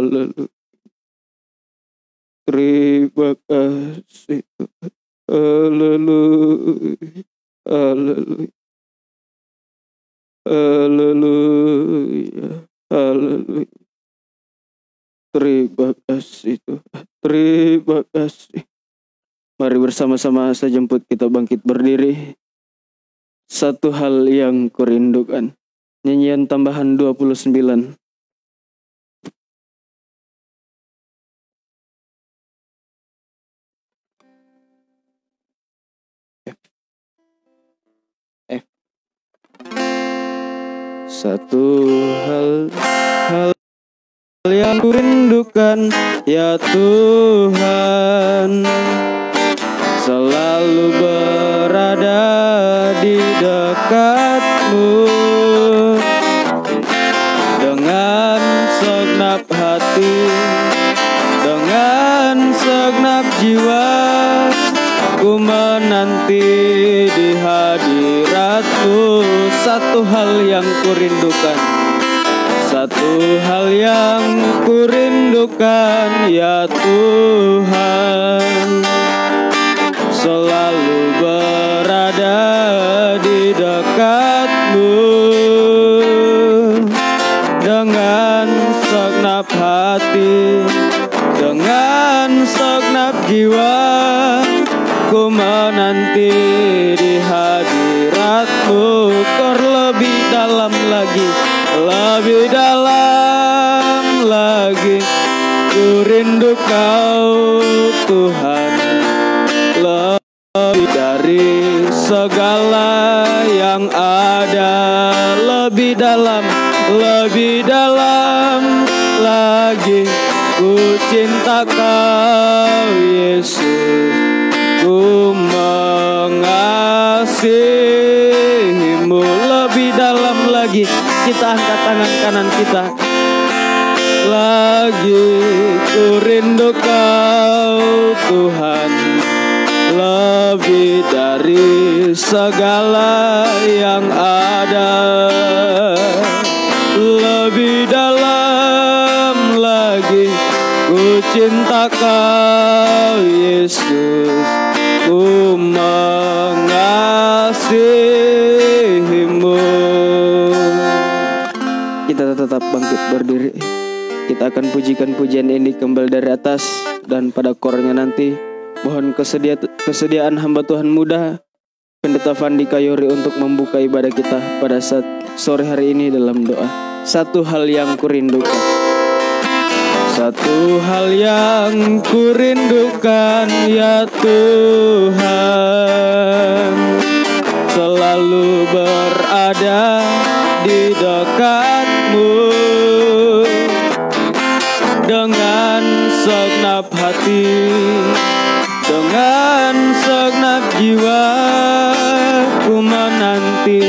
Haleluya. Terima kasih Tuhan. Haleluya. Haleluya. Haleluya. Haleluya. Terima kasih Tuhan. Terima kasih. Mari bersama-sama saya jemput kita bangkit berdiri. Satu hal yang kurindukan. Nyanyian tambahan 29. Satu hal yang kurindukan, ya Tuhan, selalu berada di dekat-Mu dengan segenap hati, dengan segenap jiwa. Ku menanti di hadirat-Mu. Satu hal yang kurindukan, satu hal yang kurindukan, ya Tuhan, selalu berada di dekat-Mu dengan segenap hati, dengan segenap jiwa. Ku menanti di hadirat-Mu. Kor lebih dalam lagi, lebih dalam lagi. Ku rindu Kau Tuhan, lebih dari segala yang ada. Lebih dalam lagi. Ku cinta Kau Yesus. Ku mengasihi-Mu. Lebih dalam lagi. Kita angkat tangan kanan kita. Lagi ku rindu Kau Tuhan, lebih dari segala yang ada. Lebih dalam lagi. Ku cinta Kau Yesus. Ku mengasihi-Mu. Kita tetap bangkit berdiri. Kita akan pujikan pujian ini kembali dari atas. Dan pada kornya nanti mohon kesediaan hamba Tuhan muda Pendeta Fandi Kayori untuk membuka ibadah kita pada saat sore hari ini dalam doa. Satu hal yang kurindukan, satu hal yang kurindukan, ya Tuhan, selalu berada di dekat-Mu dengan segenap hati, dengan segenap jiwa. Ku menanti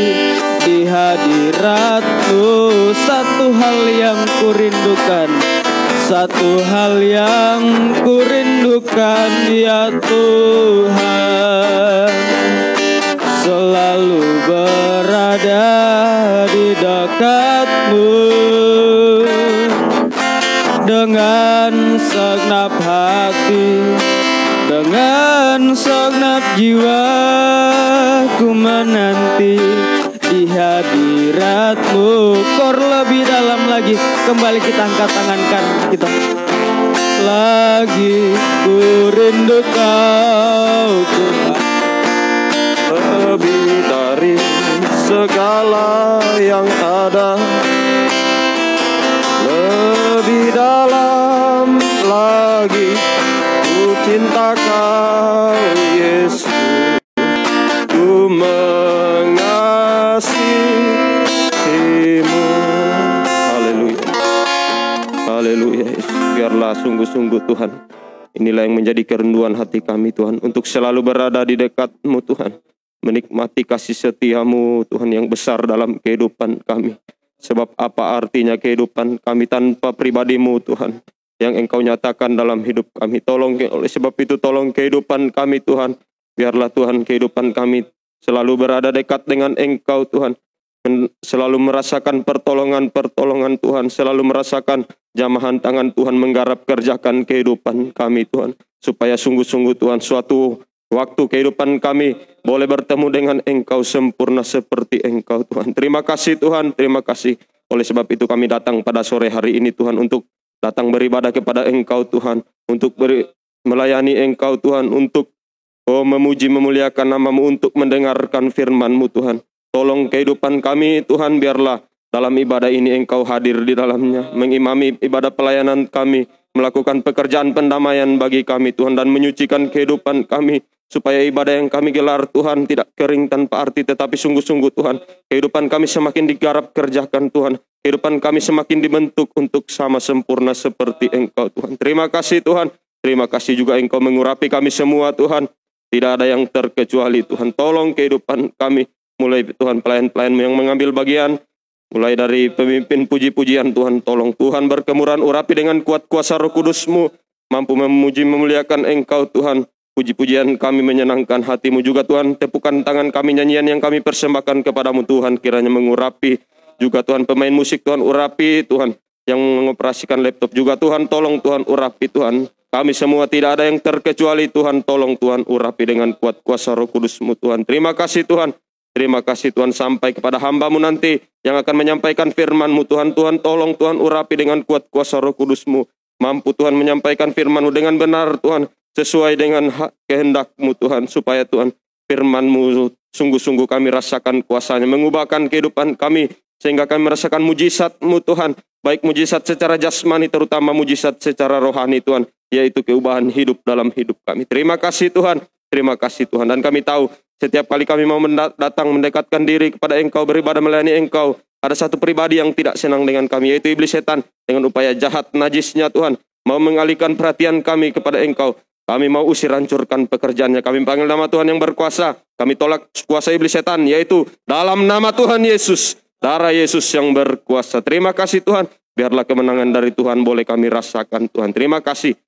di hadirat-Mu. Satu hal yang kurindukan, satu hal yang kurindukan, ya Tuhan, selalu berada di dekat-Mu dengan segenap hati, dengan segenap jiwa. Ku menanti di hadirat-Mu. Kor lebih dalam lagi. Kembali kita angkat tangan kanan kita. Lagi ku rindu Kau Tuhan, lebih dari segala yang ada. Lebih dalam lagi. Ku cinta Kau Yesus. Ku mengasihi-Mu. Haleluya. Haleluya. Biarlah sungguh-sungguh Tuhan, inilah yang menjadi kerinduan hati kami Tuhan, untuk selalu berada di dekat-Mu Tuhan, menikmati kasih setia-Mu Tuhan yang besar dalam kehidupan kami. Sebab apa artinya kehidupan kami tanpa pribadi-Mu Tuhan, yang Engkau nyatakan dalam hidup kami. Tolong, oleh sebab itu tolong kehidupan kami Tuhan. Biarlah Tuhan kehidupan kami selalu berada dekat dengan Engkau Tuhan. selalu merasakan pertolongan Tuhan, selalu merasakan jamahan tangan Tuhan menggarap kerjakan kehidupan kami Tuhan, supaya sungguh-sungguh Tuhan suatu waktu kehidupan kami boleh bertemu dengan Engkau sempurna seperti Engkau Tuhan. Terima kasih Tuhan, terima kasih. Oleh sebab itu kami datang pada sore hari ini Tuhan, untuk datang beribadah kepada Engkau Tuhan, untuk melayani Engkau Tuhan, untuk memuji memuliakan nama-Mu, untuk mendengarkan firman-Mu Tuhan. Tolong kehidupan kami Tuhan, biarlah dalam ibadah ini Engkau hadir di dalamnya, mengimami ibadah pelayanan kami, melakukan pekerjaan pendamaian bagi kami Tuhan, dan menyucikan kehidupan kami, supaya ibadah yang kami gelar Tuhan tidak kering tanpa arti, tetapi sungguh-sungguh Tuhan, kehidupan kami semakin digarap kerjakan Tuhan, kehidupan kami semakin dibentuk untuk sama sempurna seperti Engkau Tuhan. Terima kasih Tuhan, terima kasih juga Engkau mengurapi kami semua Tuhan, tidak ada yang terkecuali Tuhan. Tolong kehidupan kami, mulai Tuhan pelayan-pelayan yang mengambil bagian, mulai dari pemimpin puji-pujian Tuhan, tolong Tuhan berkemuran urapi dengan kuat kuasa Roh Kudus-Mu, mampu memuji memuliakan Engkau Tuhan. Puji-pujian kami menyenangkan hati-Mu juga Tuhan, tepukan tangan kami, nyanyian yang kami persembahkan kepadamu Tuhan, kiranya mengurapi juga Tuhan pemain musik Tuhan, urapi Tuhan yang mengoperasikan laptop juga Tuhan, tolong Tuhan urapi Tuhan. Kami semua tidak ada yang terkecuali Tuhan, tolong Tuhan urapi dengan kuat kuasa Roh Kudus-Mu Tuhan. Terima kasih Tuhan. Terima kasih Tuhan, sampai kepada hamba-Mu nanti yang akan menyampaikan firman-Mu Tuhan. Tuhan tolong Tuhan urapi dengan kuat kuasa Roh Kudus-Mu. Mampu Tuhan menyampaikan firman-Mu dengan benar Tuhan, sesuai dengan kehendak-Mu Tuhan, supaya Tuhan firman-Mu sungguh-sungguh kami rasakan kuasanya, mengubahkan kehidupan kami, sehingga kami merasakan mujizat-Mu Tuhan, baik mujizat secara jasmani, terutama mujizat secara rohani Tuhan, yaitu keubahan hidup dalam hidup kami. Terima kasih Tuhan, terima kasih Tuhan. Dan kami tahu setiap kali kami mau datang mendekatkan diri kepada Engkau, beribadah melayani Engkau, ada satu pribadi yang tidak senang dengan kami, yaitu iblis setan, dengan upaya jahat najisnya Tuhan, mau mengalihkan perhatian kami kepada Engkau. Kami mau usir, hancurkan pekerjaannya. Kami panggil nama Tuhan yang berkuasa. Kami tolak kuasa iblis setan, yaitu dalam nama Tuhan Yesus, darah Yesus yang berkuasa. Terima kasih Tuhan, biarlah kemenangan dari Tuhan boleh kami rasakan Tuhan. Terima kasih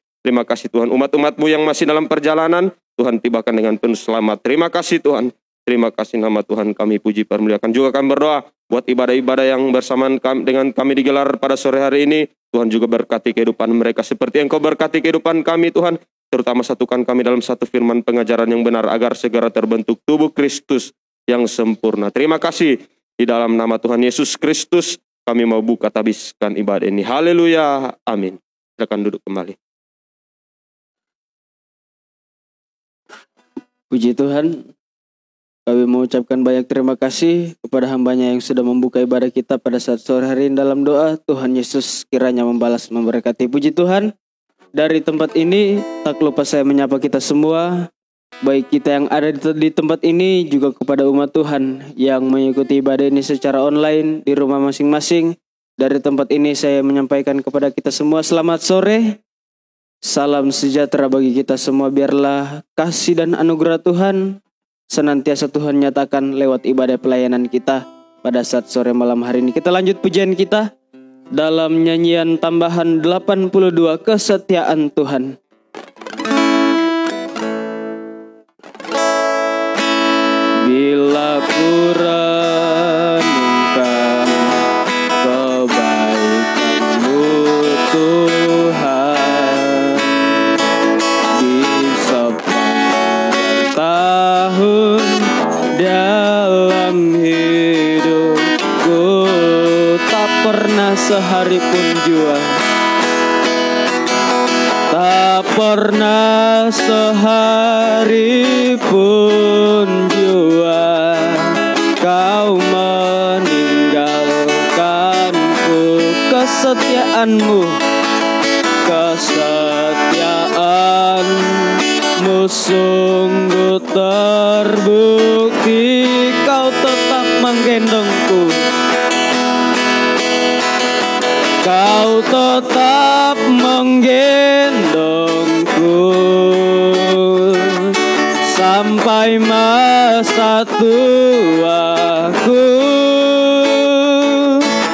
Tuhan. Umat-umat-Mu yang masih dalam perjalanan, Tuhan tibakan dengan penuh selamat. Terima kasih Tuhan. Terima kasih, nama Tuhan kami puji permuliakan. Juga kami berdoa buat ibadah-ibadah yang bersamaan dengan kami digelar pada sore hari ini. Tuhan juga berkati kehidupan mereka seperti Engkau berkati kehidupan kami Tuhan. Terutama satukan kami dalam satu firman pengajaran yang benar, agar segera terbentuk tubuh Kristus yang sempurna. Terima kasih. Di dalam nama Tuhan Yesus Kristus kami mau buka habiskan ibadah ini. Haleluya. Amin. Silakan duduk kembali. Puji Tuhan, kami mengucapkan banyak terima kasih kepada hambanya yang sudah membuka ibadah kita pada saat sore hari ini dalam doa. Tuhan Yesus kiranya membalas memberkati. Puji Tuhan, dari tempat ini tak lupa saya menyapa kita semua, baik kita yang ada di tempat ini, juga kepada umat Tuhan yang mengikuti ibadah ini secara online di rumah masing-masing. Dari tempat ini saya menyampaikan kepada kita semua selamat sore. Salam sejahtera bagi kita semua. Biarlah kasih dan anugerah Tuhan senantiasa Tuhan nyatakan lewat ibadah pelayanan kita pada saat sore malam hari ini. Kita lanjut pujian kita dalam nyanyian tambahan 82, Kesetiaan Tuhan. Bila ku renungkan kebaikan-Mu Tuhan, di sepanjang tahun dalam hidupku, tak pernah sehari pun jua, tak pernah sehari pun jua Kau meninggalkanku. Kesetiaan-Mu, kesetiaan-Mu sungguh terbukti. Kau tetap menggendongku, Kau tetap menggendongku sampai masa tuaku.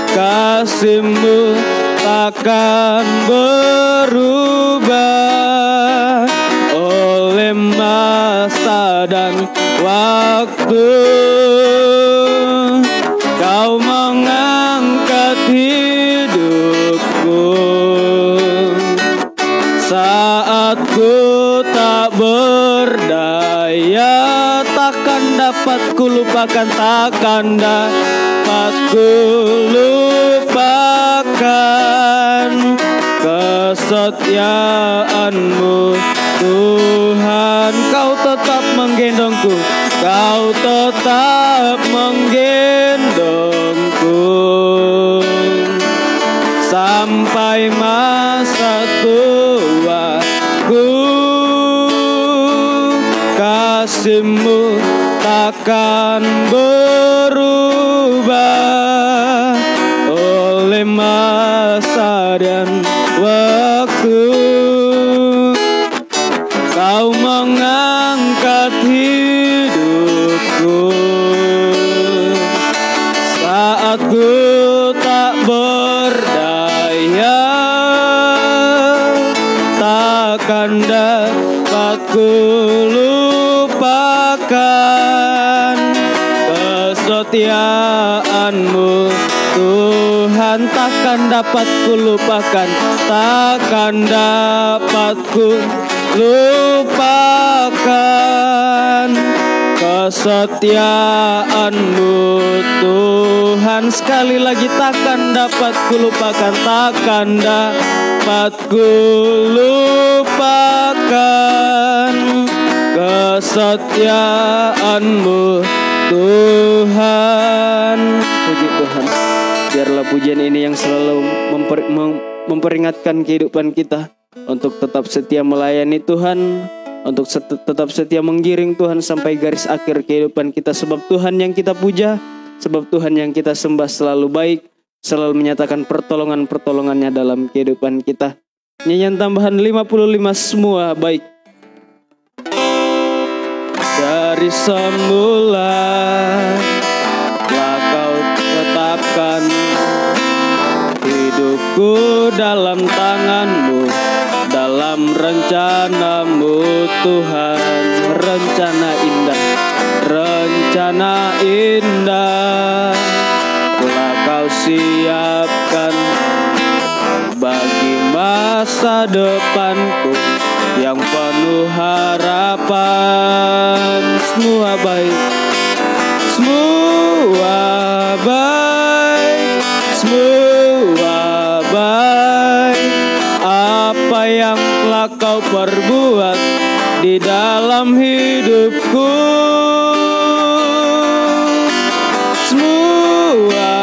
Kasih-Mu takkan berubah oleh masa dan waktu. dapat kulupakan, takkan dapat kulupakan kesetiaan-Mu Tuhan. Kau tetap menggendongku, Kau tetap menggendongku sampai masa tuaku. Kasih-Mu takkan berubah oleh masa dan waktu. Kau mengangkat hidupku saat ku tak berdaya, takkan dapat ku lupakan kesetiaan-Mu Tuhan. Takkan dapat ku lupakan, takkan dapat ku lupakan kesetiaan-Mu Tuhan. Sekali lagi, takkan dapat ku lupakan, takkan dapat ku lupakan kesetiaan-Mu Tuhan. Puji Tuhan. Biarlah pujian ini yang selalu memperingatkan kehidupan kita untuk tetap setia melayani Tuhan, untuk tetap setia menggiring Tuhan sampai garis akhir kehidupan kita. Sebab Tuhan yang kita puja, sebab Tuhan yang kita sembah selalu baik, selalu menyatakan pertolongan-pertolongannya dalam kehidupan kita. Nyanyian tambahan 55 semua baik. Dari semula telah Kau tetapkan hidupku dalam tangan-Mu, dalam rencana-Mu Tuhan. Rencana indah, rencana indah telah Kau siapkan bagi masa depanku yang penuh harapan. Semua baik, semua baik, semua baik. Apa yang telah Kau perbuat di dalam hidupku, semua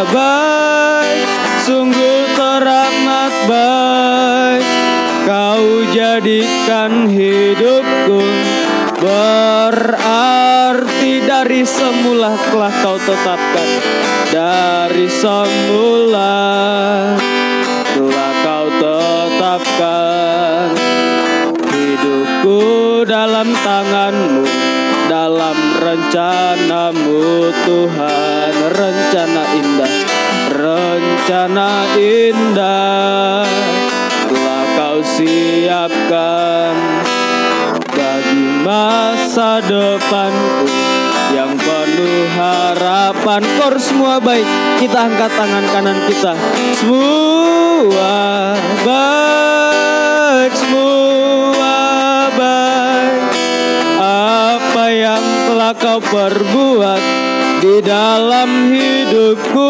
baik, sungguh teramat baik. Kau jadikan hidupku berarti. Dari semula telah Kau tetapkan, dari semula telah Kau tetapkan hidupku dalam tangan-Mu, dalam rencana-Mu Tuhan. Rencana indah, rencana indah telah Kau siapkan bagi masa depanku yang penuh harapan. Kor semua baik, kita angkat tangan kanan kita. Semua baik, semua baik. Apa yang telah Kau perbuat di dalam hidupku,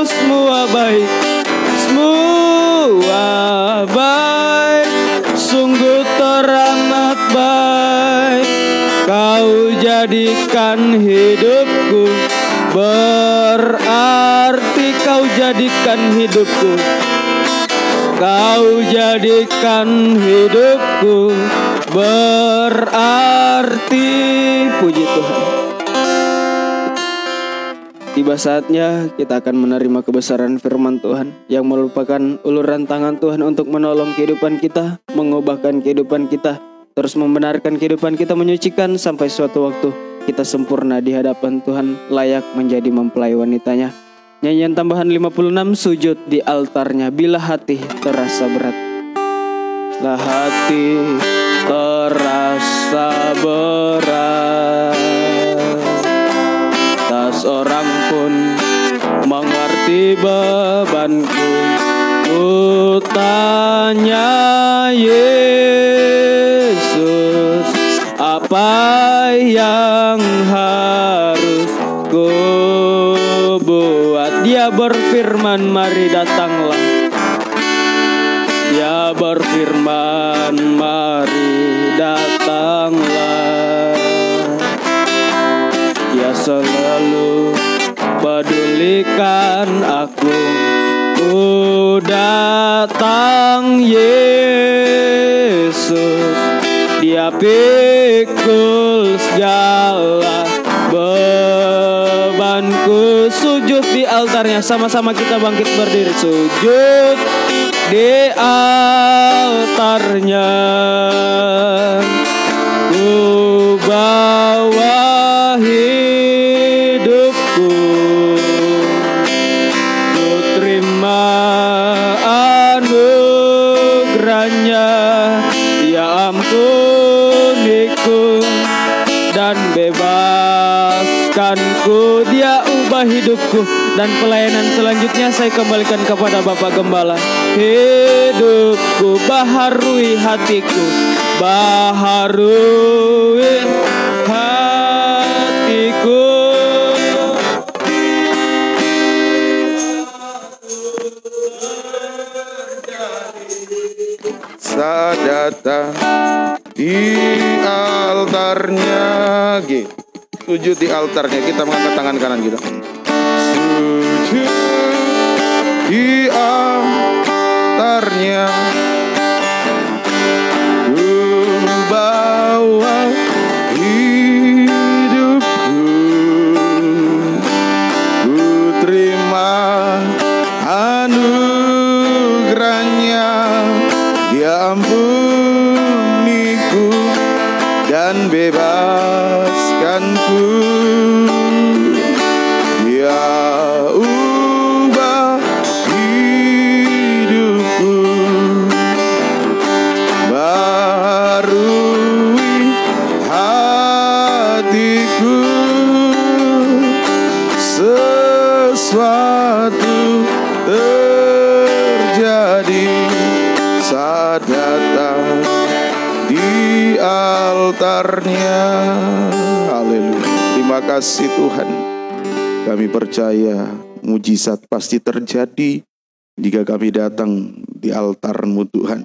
semua baik, semua baik, sungguh teramat baik. Kau jadikan hidupku berarti. Kau jadikan hidupku, Kau jadikan hidupku berarti. Puji Tuhan. Tiba saatnya kita akan menerima kebesaran firman Tuhan yang merupakan uluran tangan Tuhan untuk menolong kehidupan kita, mengubahkan kehidupan kita, terus membenarkan kehidupan kita, menyucikan sampai suatu waktu kita sempurna di hadapan Tuhan, layak menjadi mempelai wanitanya. Nyanyian tambahan 56, sujud di altarnya bila hati terasa berat. Bila hati terasa berat, tak seorang pun mengerti bebanku. Ku tanya Yesus, apa yang berfirman, mari datanglah. Dia berfirman, mari datanglah. Dia selalu pedulikan aku. Ku datang Yesus, Dia pikul segala bebanku. Sujud di altarnya, sama-sama kita bangkit berdiri. Sujud di altarnya, ku bawa hidupku, ku terima anugerahnya. Dia ampuniku dan bebaskanku. Dia ubah hidupku. Dan pelayanan selanjutnya saya kembalikan kepada Bapak Gembala. Hidupku, baharui hatiku, baharui hatiku. Saat datang di altarnya, sujud di altarnya, kita mengangkat tangan kanan kita. Sujud di altarnya, ku bawa hidupku, ku terima anugerahnya. Dia ampuniku dan bebaskanku. Dia ubah hidupku, barui hatiku. Sesuatu terjadi saat datang di altarnya. Haleluya. Terima kasih Tuhan. Kami percaya mujizat pasti terjadi jika kami datang di altar-Mu Tuhan.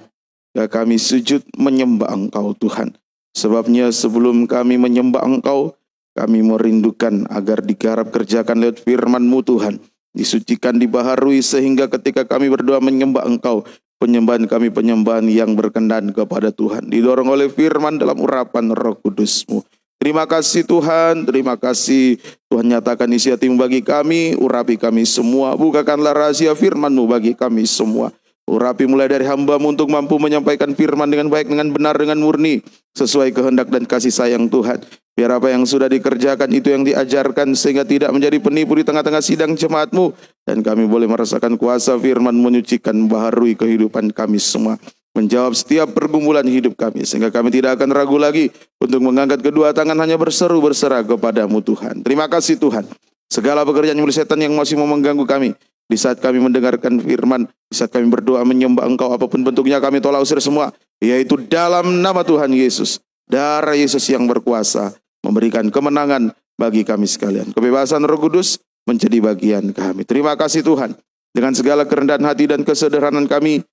Jika kami sujud menyembah Engkau Tuhan. Sebabnya sebelum kami menyembah Engkau, kami merindukan agar digarap kerjakan lewat firman-Mu Tuhan. Disucikan, dibaharui sehingga ketika kami berdoa menyembah Engkau, penyembahan kami penyembahan yang berkenan kepada Tuhan. Didorong oleh firman dalam urapan Roh Kudus-Mu. Terima kasih Tuhan, terima kasih Tuhan, nyatakan isi hati-Mu bagi kami, urapi kami semua, bukakanlah rahasia firman-Mu bagi kami semua. Urapi mulai dari hamba-Mu untuk mampu menyampaikan firman dengan baik, dengan benar, dengan murni, sesuai kehendak dan kasih sayang Tuhan. Biar apa yang sudah dikerjakan itu yang diajarkan, sehingga tidak menjadi penipu di tengah-tengah sidang jemaat-Mu. Dan kami boleh merasakan kuasa firman menyucikan, membaharui kehidupan kami semua. Menjawab setiap pergumulan hidup kami, sehingga kami tidak akan ragu lagi untuk mengangkat kedua tangan hanya berseru berserah kepada-Mu Tuhan. Terima kasih Tuhan. Segala pekerjaan mulut setan yang masih mau mengganggu kami, di saat kami mendengarkan firman, di saat kami berdoa menyembah Engkau, apapun bentuknya kami tolak usir semua, yaitu dalam nama Tuhan Yesus. Darah Yesus yang berkuasa memberikan kemenangan bagi kami sekalian. Kebebasan Roh Kudus menjadi bagian kami. Terima kasih Tuhan. Dengan segala kerendahan hati dan kesederhanaan kami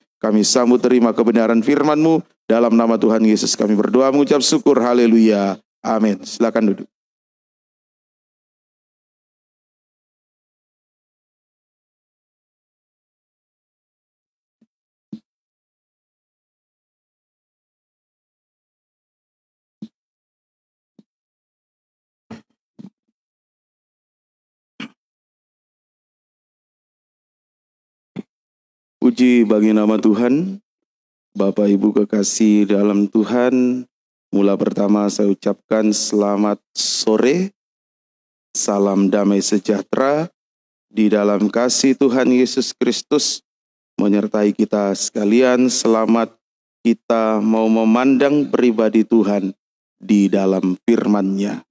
sambut terima kebenaran firman-Mu. Dalam nama Tuhan Yesus kami berdoa mengucap syukur. Haleluya. Amin. Silakan duduk. Puji bagi nama Tuhan. Bapak Ibu kekasih dalam Tuhan, mula pertama saya ucapkan selamat sore, salam damai sejahtera di dalam kasih Tuhan Yesus Kristus menyertai kita sekalian. Selamat kita mau memandang pribadi Tuhan di dalam firman-Nya.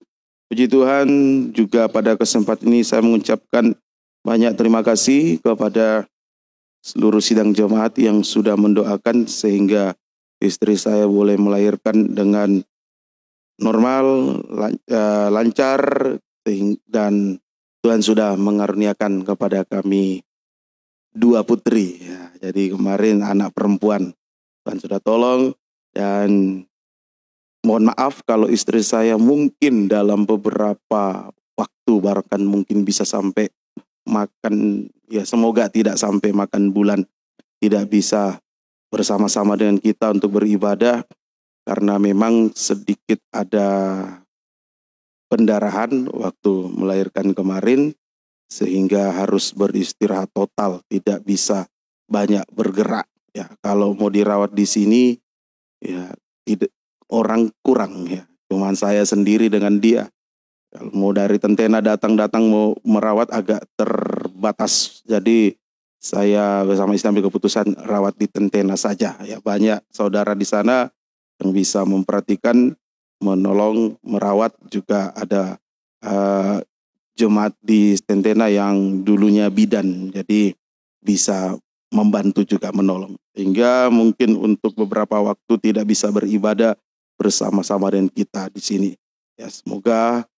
Puji Tuhan, juga pada kesempatan ini saya mengucapkan banyak terima kasih kepada seluruh sidang jemaat yang sudah mendoakan sehingga istri saya boleh melahirkan dengan normal, lancar, dan Tuhan sudah mengaruniakan kepada kami 2 putri. Ya, jadi kemarin anak perempuan Tuhan sudah tolong, dan mohon maaf kalau istri saya mungkin dalam beberapa waktu bahkan mungkin bisa sampai makan, ya semoga tidak sampai makan bulan, tidak bisa bersama-sama dengan kita untuk beribadah karena memang sedikit ada pendarahan waktu melahirkan kemarin sehingga harus beristirahat total, tidak bisa banyak bergerak. Ya, kalau mau dirawat di sini ya tidak, orang kurang ya. Cuman saya sendiri dengan dia. Kalau mau dari Tentena datang mau merawat agak terbatas. Jadi saya bersama istri ambil keputusan rawat di Tentena saja. Ya, banyak saudara di sana yang bisa memperhatikan, menolong, merawat. Juga ada jemaat di Tentena yang dulunya bidan. Jadi bisa membantu juga menolong. Sehingga mungkin untuk beberapa waktu tidak bisa beribadah bersama-sama dengan kita di sini. Ya, semoga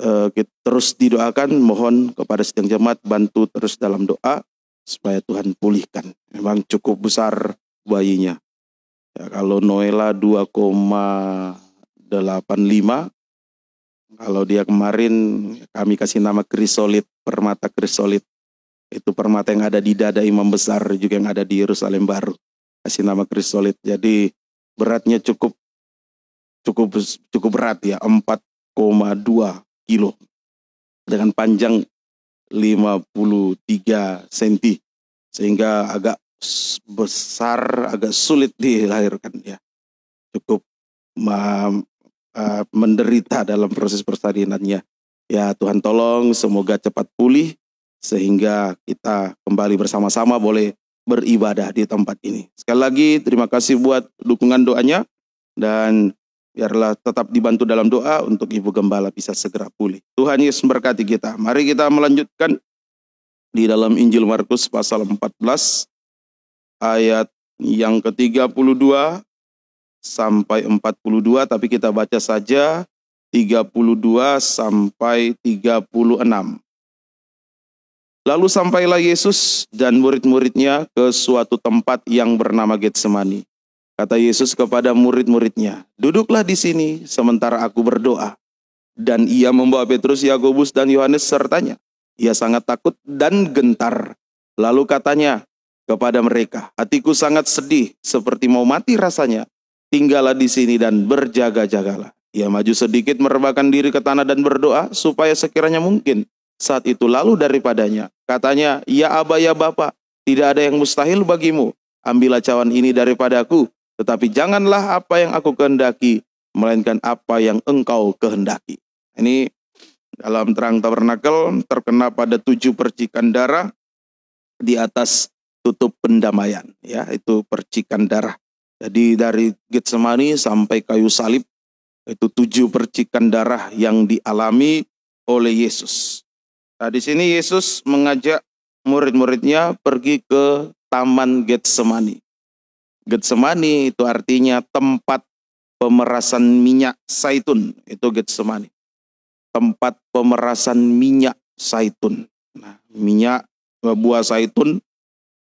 kita terus didoakan, mohon kepada sidang jemaat bantu terus dalam doa supaya Tuhan pulihkan. Memang cukup besar bayinya. Ya, kalau Noela 2,85, kalau dia kemarin kami kasih nama krisolit, permata krisolit. Itu permata yang ada di dada imam besar juga yang ada di Yerusalem Baru. Kasih nama krisolit. Jadi beratnya cukup berat ya, 4,2 kilo dengan panjang 53 cm, sehingga agak besar, agak sulit dilahirkan ya. Cukup menderita dalam proses persalinannya. Ya, Tuhan tolong semoga cepat pulih sehingga kita kembali bersama-sama boleh beribadah di tempat ini. Sekali lagi terima kasih buat dukungan doanya, dan biarlah tetap dibantu dalam doa untuk Ibu Gembala bisa segera pulih. Tuhan Yesus memberkati kita. Mari kita melanjutkan di dalam Injil Markus pasal 14 ayat yang ke-32 sampai 42, tapi kita baca saja 32 sampai 36. Lalu sampailah Yesus dan murid-muridnya ke suatu tempat yang bernama Getsemani. Kata Yesus kepada murid-muridnya, "Duduklah di sini sementara aku berdoa." Dan ia membawa Petrus, Yakobus, dan Yohanes sertanya. Ia sangat takut dan gentar. Lalu katanya kepada mereka, "Hatiku sangat sedih, seperti mau mati rasanya. Tinggallah di sini dan berjaga-jagalah." Ia maju sedikit, merebahkan diri ke tanah dan berdoa supaya sekiranya mungkin saat itu lalu daripadanya. Katanya, "Ya Aba, ya Bapa, tidak ada yang mustahil bagimu. Ambillah cawan ini daripadaku, tetapi janganlah apa yang aku kehendaki, melainkan apa yang engkau kehendaki." Ini dalam terang tabernakel terkena pada 7 percikan darah di atas tutup pendamaian. Ya, itu percikan darah. Jadi dari Getsemani sampai kayu salib, itu 7 percikan darah yang dialami oleh Yesus. Nah, di sini Yesus mengajak murid-muridnya pergi ke Taman Getsemani. Getsemani itu artinya tempat pemerasan minyak zaitun. Itu Getsemani. Tempat pemerasan minyak zaitun. Nah, minyak buah zaitun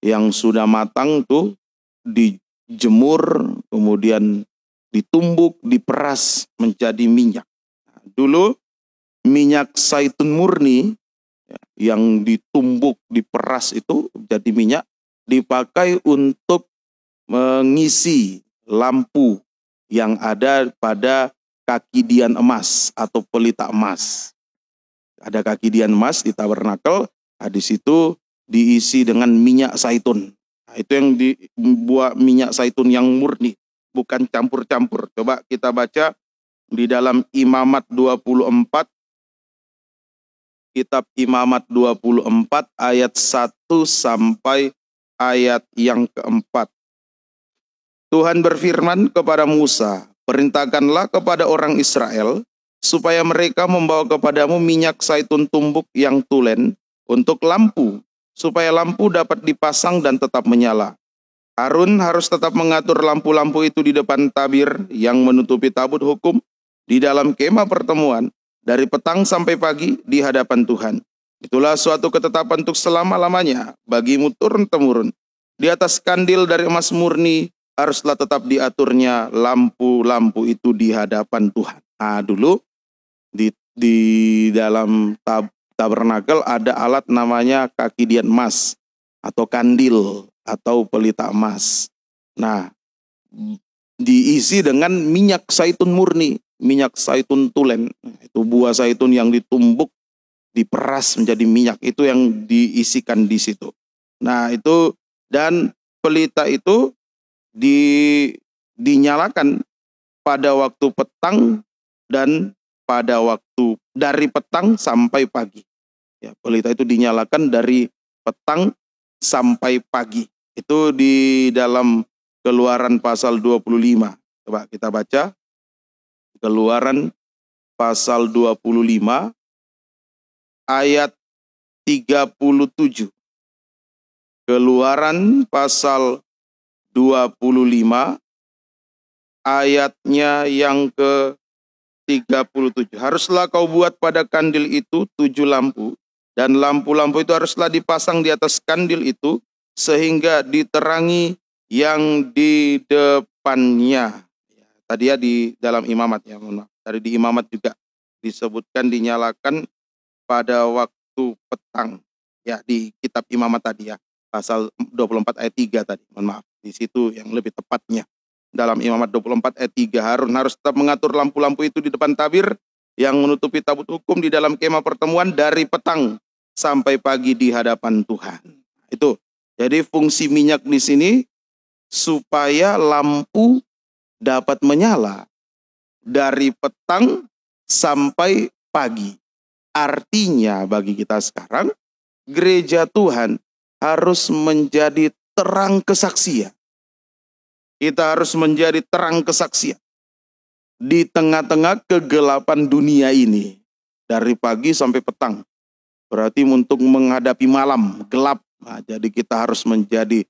yang sudah matang tuh dijemur, kemudian ditumbuk, diperas menjadi minyak. Nah, dulu minyak zaitun murni yang ditumbuk, diperas itu jadi minyak, dipakai untuk mengisi lampu yang ada pada kaki dian emas atau pelita emas. Ada kaki dian emas di tabernakel, di situ diisi dengan minyak zaitun. Nah, itu yang dibuat minyak zaitun yang murni, bukan campur-campur. Coba kita baca di dalam Imamat 24, Kitab Imamat 24 ayat 1 sampai ayat yang keempat. Tuhan berfirman kepada Musa, "Perintahkanlah kepada orang Israel, supaya mereka membawa kepadamu minyak zaitun tumbuk yang tulen untuk lampu, supaya lampu dapat dipasang dan tetap menyala. Harun harus tetap mengatur lampu-lampu itu di depan tabir yang menutupi tabut hukum di dalam kemah pertemuan, dari petang sampai pagi di hadapan Tuhan. Itulah suatu ketetapan untuk selama-lamanya bagimu turun-temurun. Di atas kandil dari emas murni haruslah tetap diaturnya lampu-lampu itu di hadapan Tuhan. Nah, dulu di dalam tabernakel ada alat namanya kaki dian emas atau kandil atau pelita emas. Nah, diisi dengan minyak zaitun murni, minyak zaitun tulen. Itu buah zaitun yang ditumbuk, diperas menjadi minyak, itu yang diisikan di situ. Nah, itu dan pelita itu dinyalakan pada waktu petang dan pada waktu dari petang sampai pagi. Ya, pelita itu dinyalakan dari petang sampai pagi. Itu di dalam Keluaran pasal 25. Coba kita baca. Keluaran pasal 25 ayat 37. Keluaran pasal 25 ayatnya yang ke-37. Haruslah kau buat pada kandil itu 7 lampu, dan lampu-lampu itu haruslah dipasang di atas kandil itu sehingga diterangi yang di depannya. Tadi ya di dalam imamat ya, mohon maaf. Tadi di imamat juga disebutkan dinyalakan pada waktu petang. Ya, di kitab imamat tadi ya, pasal 24 ayat 3 tadi, mohon maaf. Di situ yang lebih tepatnya. Dalam imamat 24 ayat 3, Harun harus tetap mengatur lampu-lampu itu di depan tabir yang menutupi tabut hukum di dalam kemah pertemuan dari petang sampai pagi di hadapan Tuhan. Itu. Jadi fungsi minyak di sini supaya lampu dapat menyala dari petang sampai pagi. Artinya bagi kita sekarang, gereja Tuhan harus menjadi terang kesaksian. Kita harus menjadi terang kesaksian di tengah-tengah kegelapan dunia ini. Dari pagi sampai petang. Berarti untuk menghadapi malam gelap. Nah, jadi kita harus menjadi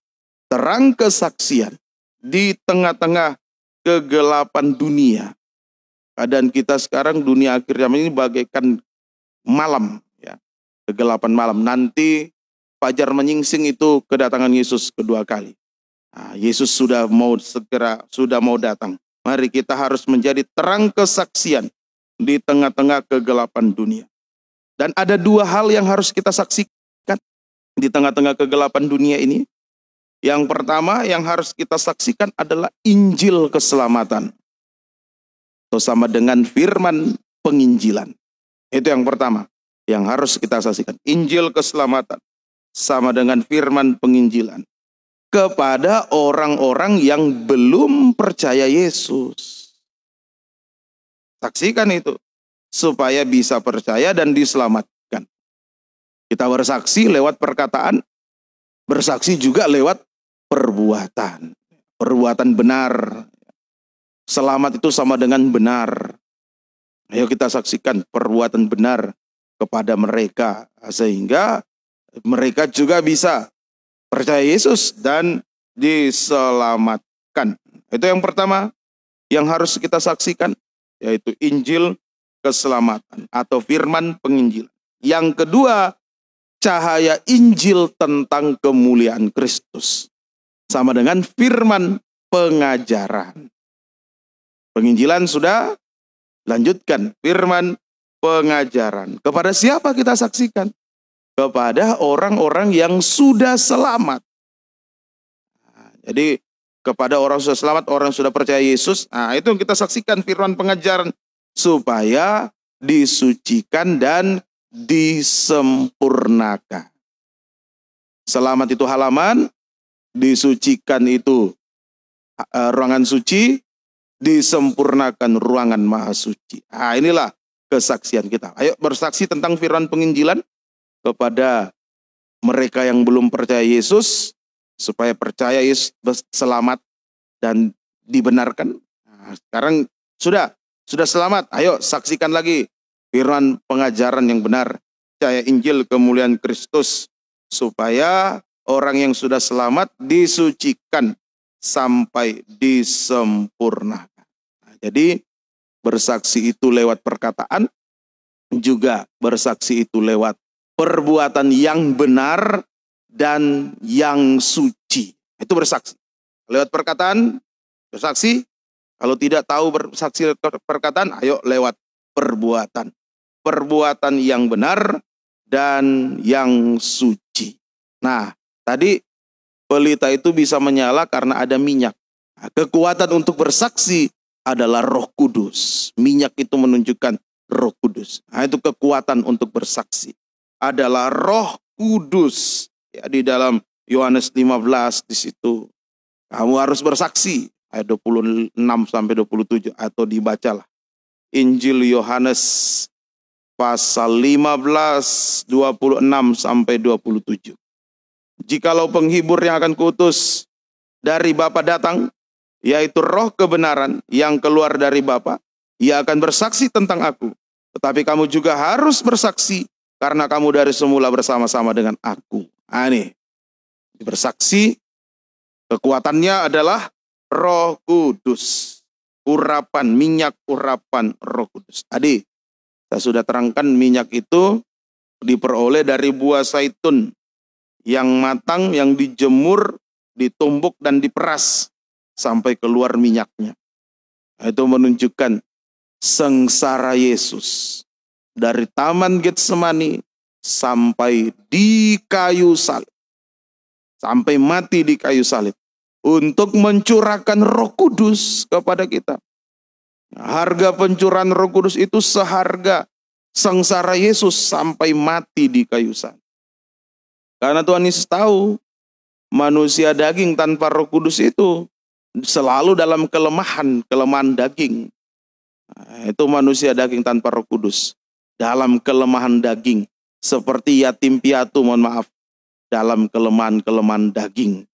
terang kesaksian di tengah-tengah kegelapan dunia. Keadaan kita sekarang dunia akhir zaman ini bagaikan malam, ya, kegelapan malam. Nanti fajar menyingsing itu kedatangan Yesus kedua kali. Nah, Yesus sudah mau datang. Mari kita harus menjadi terang kesaksian di tengah-tengah kegelapan dunia. Dan ada 2 hal yang harus kita saksikan di tengah-tengah kegelapan dunia ini. Yang pertama yang harus kita saksikan adalah Injil keselamatan. Atau sama dengan firman penginjilan. Itu yang pertama yang harus kita saksikan. Injil keselamatan sama dengan firman penginjilan. Kepada orang-orang yang belum percaya Yesus. Saksikan itu. Supaya bisa percaya dan diselamatkan. Kita bersaksi lewat perkataan. Bersaksi juga lewat perbuatan. Perbuatan benar. Selamat itu sama dengan benar. Ayo kita saksikan perbuatan benar kepada mereka. Sehingga mereka juga bisa percaya Yesus dan diselamatkan. Itu yang pertama yang harus kita saksikan. Yaitu Injil keselamatan atau firman penginjilan. Yang kedua, cahaya Injil tentang kemuliaan Kristus. Sama dengan firman pengajaran. Penginjilan sudah, lanjutkan firman pengajaran. Kepada siapa kita saksikan? Kepada orang-orang yang sudah selamat. Nah, jadi kepada orang sudah selamat, orang sudah percaya Yesus. Nah, itu yang kita saksikan firman pengajaran. Supaya disucikan dan disempurnakan. Selamat itu halaman, disucikan itu ruangan suci, disempurnakan ruangan maha suci. Nah, inilah kesaksian kita. Ayo bersaksi tentang firman penginjilan kepada mereka yang belum percaya Yesus, supaya percaya Yesus selamat dan dibenarkan. Nah, sekarang sudah selamat. Ayo saksikan lagi firman pengajaran yang benar, percaya Injil kemuliaan Kristus, supaya orang yang sudah selamat disucikan sampai disempurnakan. Nah, jadi bersaksi itu lewat perkataan, juga bersaksi itu lewat perbuatan yang benar dan yang suci. Itu bersaksi. Lewat perkataan, bersaksi. Kalau tidak tahu bersaksi lewat perkataan, ayo lewat perbuatan. Perbuatan yang benar dan yang suci. Nah, tadi pelita itu bisa menyala karena ada minyak. Nah, kekuatan untuk bersaksi adalah Roh Kudus. Minyak itu menunjukkan Roh Kudus. Nah, itu kekuatan untuk bersaksi adalah Roh Kudus. Ya, di dalam Yohanes 15 di situ kamu harus bersaksi ayat 26 sampai 27 atau dibacalah Injil Yohanes pasal 15 26 sampai 27. Jikalau penghibur yang akan kuutus dari Bapa datang, yaitu Roh kebenaran yang keluar dari Bapa, ia akan bersaksi tentang aku. Tetapi kamu juga harus bersaksi karena kamu dari semula bersama-sama dengan aku. Nah, ini bersaksi, kekuatannya adalah Roh Kudus. Urapan, minyak urapan Roh Kudus. Tadi saya sudah terangkan minyak itu diperoleh dari buah zaitun yang matang, yang dijemur, ditumbuk dan diperas sampai keluar minyaknya. Itu menunjukkan sengsara Yesus dari Taman Getsemani sampai di kayu salib. Sampai mati di kayu salib. Untuk mencurahkan Roh Kudus kepada kita. Harga pencurahan Roh Kudus itu seharga sengsara Yesus sampai mati di kayu salib. Karena Tuhan Yesus tahu manusia daging tanpa Roh Kudus itu selalu dalam kelemahan daging. Nah, itu manusia daging tanpa Roh Kudus dalam kelemahan daging, seperti yatim piatu, mohon maaf, dalam kelemahan daging.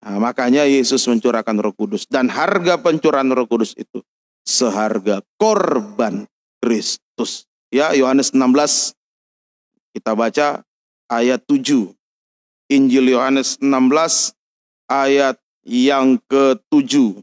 Nah, makanya Yesus mencurahkan Roh Kudus, dan harga pencurahan Roh Kudus itu seharga korban Kristus. Ya, Yohanes 16 kita baca ayat 7. Injil Yohanes 16 ayat yang ke-7.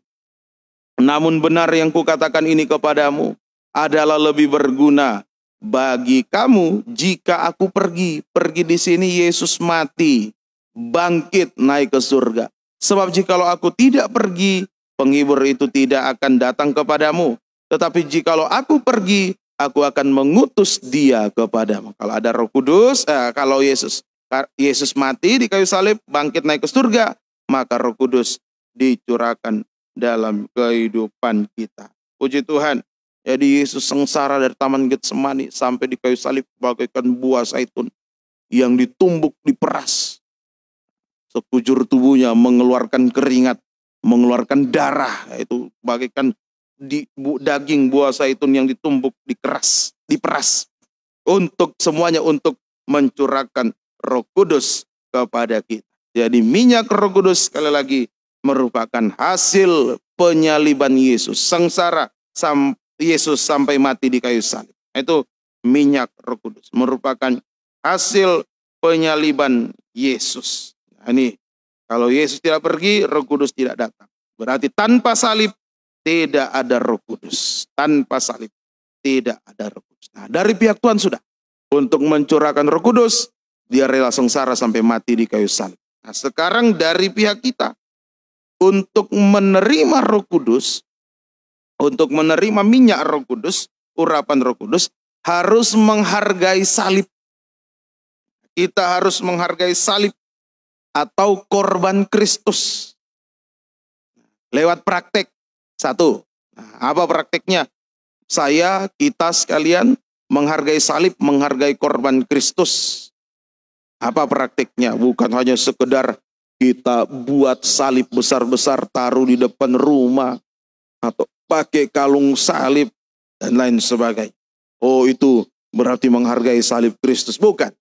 Namun benar yang kukatakan ini kepadamu adalah lebih berguna bagi kamu jika aku pergi. Pergi di sini Yesus mati, bangkit, naik ke surga. Sebab jikalau aku tidak pergi, penghibur itu tidak akan datang kepadamu. Tetapi jikalau aku pergi, aku akan mengutus dia kepadamu. Kalau ada Roh Kudus, kalau Yesus mati di kayu salib, bangkit naik ke surga, maka Roh Kudus dicurahkan dalam kehidupan kita. Puji Tuhan. Jadi Yesus sengsara dari Taman Getsemani sampai di kayu salib bagaikan buah zaitun yang ditumbuk, diperas. Sekujur tubuhnya mengeluarkan keringat, mengeluarkan darah, yaitu bagaikan daging buah zaitun yang ditumbuk, diperas untuk semuanya, untuk mencurahkan Roh Kudus kepada kita. Jadi minyak Roh Kudus sekali lagi merupakan hasil penyaliban Yesus, sengsara Yesus sampai mati di kayu salib. Itu minyak Roh Kudus merupakan hasil penyaliban Yesus. Nah, ini kalau Yesus tidak pergi, Roh Kudus tidak datang. Berarti tanpa salib tidak ada Roh Kudus. Tanpa salib tidak ada Roh Kudus. Nah, dari pihak Tuhan sudah untuk mencurahkan Roh Kudus, dia rela sengsara sampai mati di kayu salib. Nah, sekarang dari pihak kita untuk menerima Roh Kudus, untuk menerima minyak Roh Kudus, urapan Roh Kudus, harus menghargai salib. Kita harus menghargai salib atau korban Kristus. Lewat praktek. Satu. Nah, apa prakteknya? Kita sekalian menghargai salib, menghargai korban Kristus. Apa prakteknya? Bukan hanya sekedar kita buat salib besar-besar, taruh di depan rumah, atau pakai kalung salib, dan lain sebagainya. Oh, itu berarti menghargai salib Kristus. Bukan.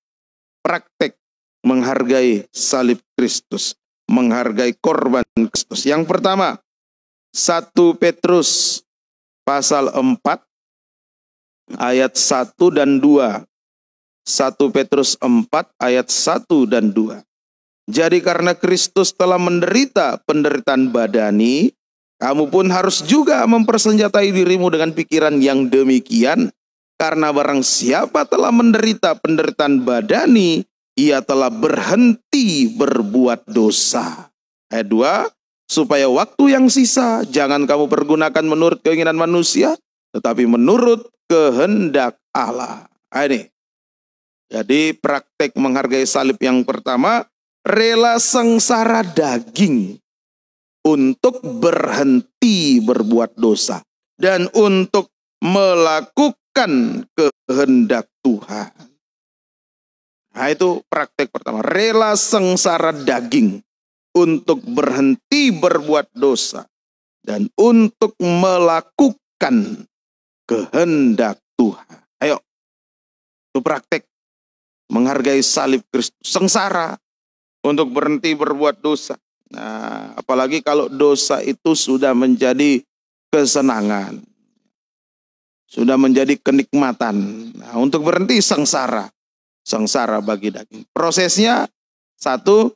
Praktek menghargai salib Kristus, menghargai korban Kristus. Yang pertama, 1 Petrus pasal 4 ayat 1 dan 2. 1 Petrus 4 ayat 1 dan 2. Jadi karena Kristus telah menderita penderitaan badani, kamu pun harus juga mempersenjatai dirimu dengan pikiran yang demikian. Karena barang siapa telah menderita penderitaan badani, ia telah berhenti berbuat dosa. Ayat 2, supaya waktu yang sisa jangan kamu pergunakan menurut keinginan manusia, tetapi menurut kehendak Allah. Ini. Jadi praktek menghargai salib yang pertama, rela sengsara daging untuk berhenti berbuat dosa dan untuk melakukan kehendak Tuhan. Nah, itu praktek pertama, rela sengsara daging untuk berhenti berbuat dosa dan untuk melakukan kehendak Tuhan. Ayo, itu praktek menghargai salib Kristus, sengsara untuk berhenti berbuat dosa. Nah, apalagi kalau dosa itu sudah menjadi kesenangan, sudah menjadi kenikmatan. Nah, untuk berhenti sengsara bagi daging. Prosesnya satu,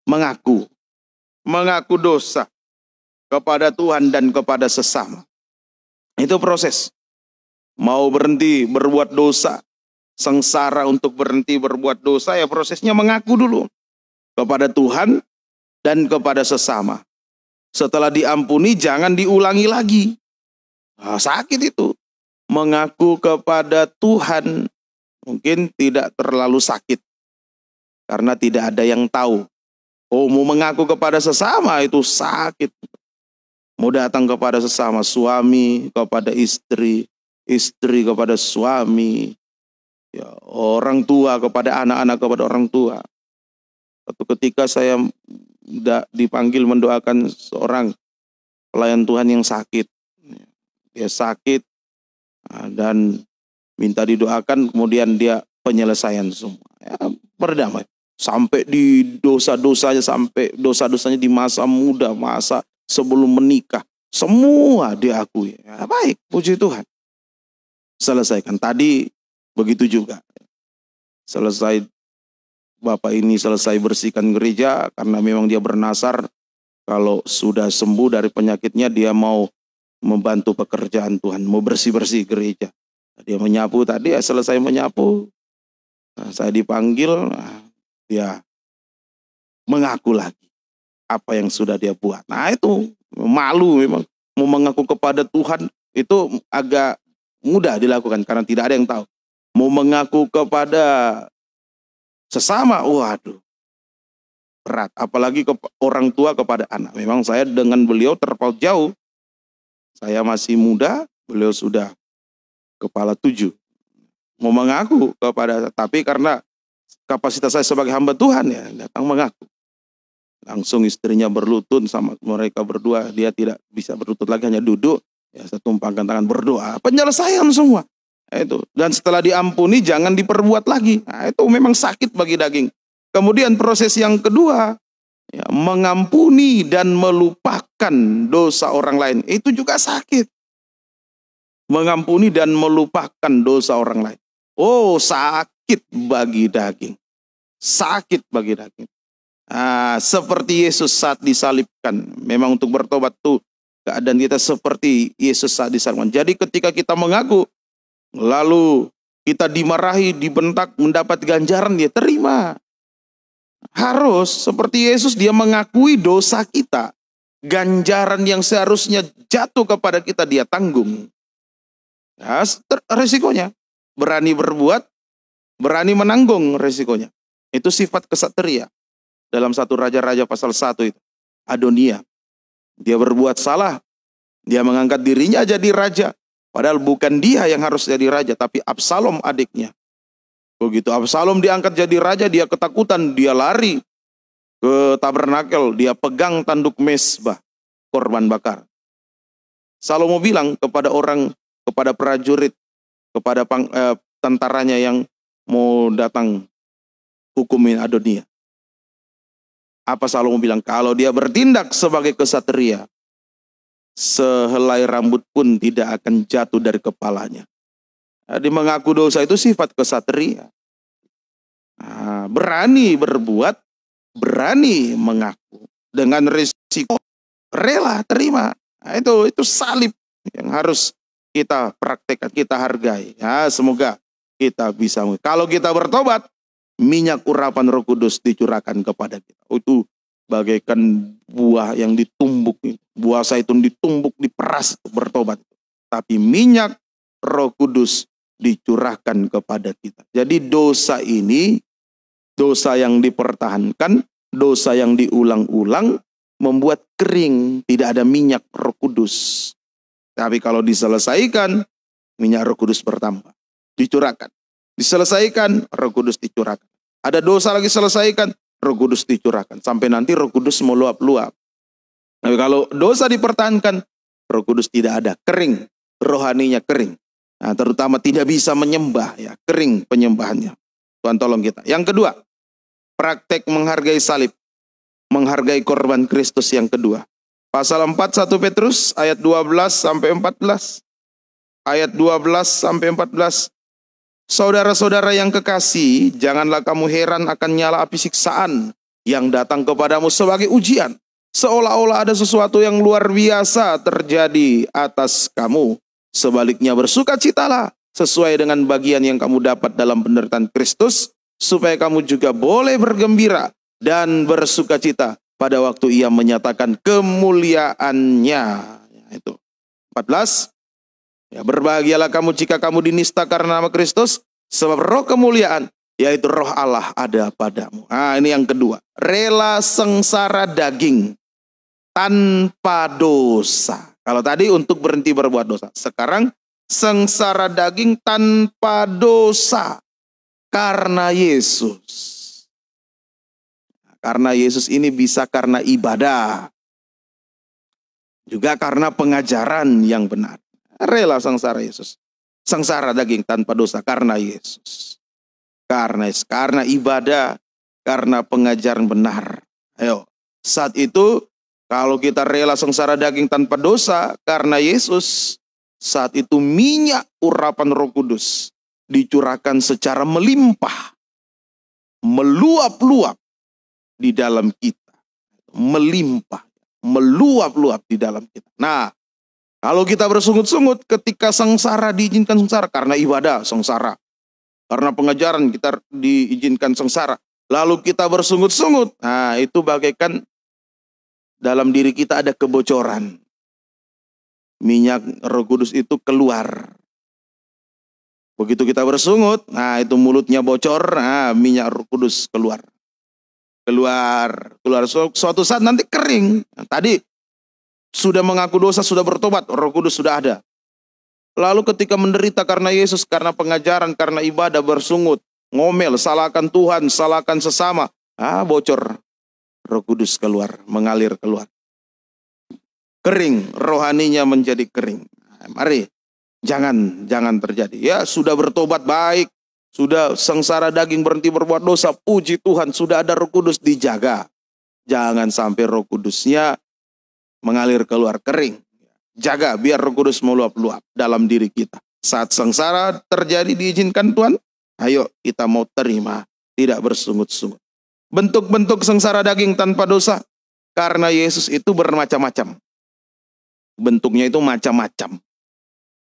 mengaku dosa kepada Tuhan dan kepada sesama. Itu proses. Mau berhenti berbuat dosa, sengsara untuk berhenti berbuat dosa, ya prosesnya mengaku dulu kepada Tuhan dan kepada sesama. Setelah diampuni jangan diulangi lagi. Nah, sakit itu. Mengaku kepada Tuhan mungkin tidak terlalu sakit karena tidak ada yang tahu. Oh, mau mengaku kepada sesama itu sakit. Mau datang kepada sesama, suami kepada istri, istri kepada suami, ya, orang tua kepada anak-anak kepada orang tua. Suatu ketika saya dipanggil mendoakan seorang pelayan Tuhan yang sakit. Dia sakit dan minta didoakan, kemudian dia penyelesaian semua. Ya, berdamai. Sampai di dosa-dosanya, sampai dosa-dosanya di masa muda, masa sebelum menikah. Semua diakui. Ya, baik, puji Tuhan. Selesaikan. Tadi begitu juga. Selesai, Bapak ini selesai bersihkan gereja, karena memang dia bernasar, kalau sudah sembuh dari penyakitnya, dia mau membantu pekerjaan Tuhan, mau bersih-bersih gereja. Dia menyapu tadi, ya selesai menyapu, nah, saya dipanggil, nah, dia mengaku lagi apa yang sudah dia buat. Nah itu malu memang, mau mengaku kepada Tuhan itu agak mudah dilakukan karena tidak ada yang tahu. Mau mengaku kepada sesama, waduh, berat. Apalagi ke orang tua kepada anak. Memang saya dengan beliau terpaut jauh. Saya masih muda, beliau sudah kepala 7. Mau mengaku kepada, tapi karena kapasitas saya sebagai hamba Tuhan, ya datang mengaku. Langsung istrinya berlutut sama mereka berdua, dia tidak bisa berlutut lagi, hanya duduk, ya saya tumpangkan tangan berdoa, penyelesaian semua. Itu. Dan setelah diampuni jangan diperbuat lagi. Nah, itu memang sakit bagi daging. Kemudian proses yang kedua, ya, mengampuni dan melupakan dosa orang lain. Itu juga sakit. Mengampuni dan melupakan dosa orang lain. Oh, sakit bagi daging. Sakit bagi daging. Nah, seperti Yesus saat disalibkan. Memang untuk bertobat tuh keadaan kita seperti Yesus saat disalibkan. Jadi ketika kita mengaku, lalu kita dimarahi, dibentak, mendapat ganjaran, dia terima. Harus seperti Yesus, dia mengakui dosa kita. Ganjaran yang seharusnya jatuh kepada kita, dia tanggung. Ya, resikonya. Berani berbuat, berani menanggung resikonya. Itu sifat kesatria. Dalam 1 Raja-Raja pasal 1 itu. Adonia. Dia berbuat salah. Dia mengangkat dirinya jadi raja. Padahal bukan dia yang harus jadi raja, tapi Absalom adiknya. Begitu Absalom diangkat jadi raja, dia ketakutan, dia lari ke tabernakel, dia pegang tanduk mezbah, korban bakar. Salomo bilang kepada orang, kepada prajurit, kepada tentaranya yang mau datang hukumin Adonia. Apa Salomo bilang? Kalau dia bertindak sebagai kesatria, sehelai rambut pun tidak akan jatuh dari kepalanya. Jadi mengaku dosa itu sifat kesatria. Nah, berani berbuat, berani mengaku. Dengan risiko, rela terima. Nah, itu salib yang harus kita praktekkan, kita hargai. Ya, semoga kita bisa. Kalau kita bertobat, minyak urapan Roh Kudus dicurahkan kepada kita. Itu bagaikan buah yang ditumbuk, buah zaitun ditumbuk, diperas bertobat. Tapi minyak Roh Kudus dicurahkan kepada kita. Jadi dosa ini, dosa yang dipertahankan, dosa yang diulang-ulang, membuat kering, tidak ada minyak Roh Kudus. Tapi kalau diselesaikan, minyak Roh Kudus bertambah, dicurahkan. Diselesaikan, Roh Kudus dicurahkan. Ada dosa lagi selesaikan, Roh Kudus dicurahkan. Sampai nanti Roh Kudus meluap-luap. Tapi kalau dosa dipertahankan, Roh Kudus tidak ada, kering, rohaninya kering. Nah, terutama tidak bisa menyembah, ya, kering penyembahannya. Tuhan tolong kita. Yang kedua, praktek menghargai salib, menghargai korban Kristus yang kedua. Pasal 4 1 Petrus ayat 12 sampai 14. Ayat 12 sampai 14. Saudara-saudara yang kekasih, janganlah kamu heran akan nyala api siksaan yang datang kepadamu sebagai ujian, seolah-olah ada sesuatu yang luar biasa terjadi atas kamu. Sebaliknya bersukacitalah sesuai dengan bagian yang kamu dapat dalam penderitaan Kristus, supaya kamu juga boleh bergembira dan bersukacita pada waktu ia menyatakan kemuliaannya. Itu 14. Ya, berbahagialah kamu jika kamu dinista karena nama Kristus, sebab roh kemuliaan, yaitu roh Allah ada padamu. Nah, ini yang kedua. Rela sengsara daging tanpa dosa. Kalau tadi untuk berhenti berbuat dosa. Sekarang sengsara daging tanpa dosa karena Yesus. Karena Yesus ini bisa karena ibadah, juga karena pengajaran yang benar. Rela sengsara Yesus. Sengsara daging tanpa dosa karena Yesus. Karena ibadah, karena pengajaran benar. Ayo, saat itu kalau kita rela sengsara daging tanpa dosa karena Yesus, saat itu minyak urapan Roh Kudus dicurahkan secara melimpah, meluap-luap di dalam kita, melimpah, meluap-luap di dalam kita. Nah, kalau kita bersungut-sungut ketika sengsara, diizinkan sengsara karena ibadah, sengsara karena pengajaran kita diizinkan sengsara, lalu kita bersungut-sungut, nah itu bagaikan dalam diri kita ada kebocoran, minyak Roh Kudus itu keluar. Begitu kita bersungut, nah itu mulutnya bocor, nah minyak Roh Kudus keluar. Suatu saat nanti kering. Nah, tadi sudah mengaku dosa, sudah bertobat, Roh Kudus sudah ada. Lalu ketika menderita karena Yesus, karena pengajaran, karena ibadah, bersungut, ngomel, salahkan Tuhan, salahkan sesama, bocor, Roh Kudus keluar, mengalir keluar. Kering, rohaninya menjadi kering. Mari, jangan terjadi. Ya, sudah bertobat baik, sudah sengsara daging berhenti berbuat dosa, puji Tuhan, sudah ada Roh Kudus, dijaga. Jangan sampai Roh Kudusnya mengalir keluar, kering. Jaga biar Roh Kudus meluap-luap dalam diri kita. Saat sengsara terjadi diizinkan Tuhan, ayo kita mau terima, tidak bersungut-sungut. Bentuk-bentuk sengsara daging tanpa dosa karena Yesus itu bermacam-macam. Bentuknya itu macam-macam.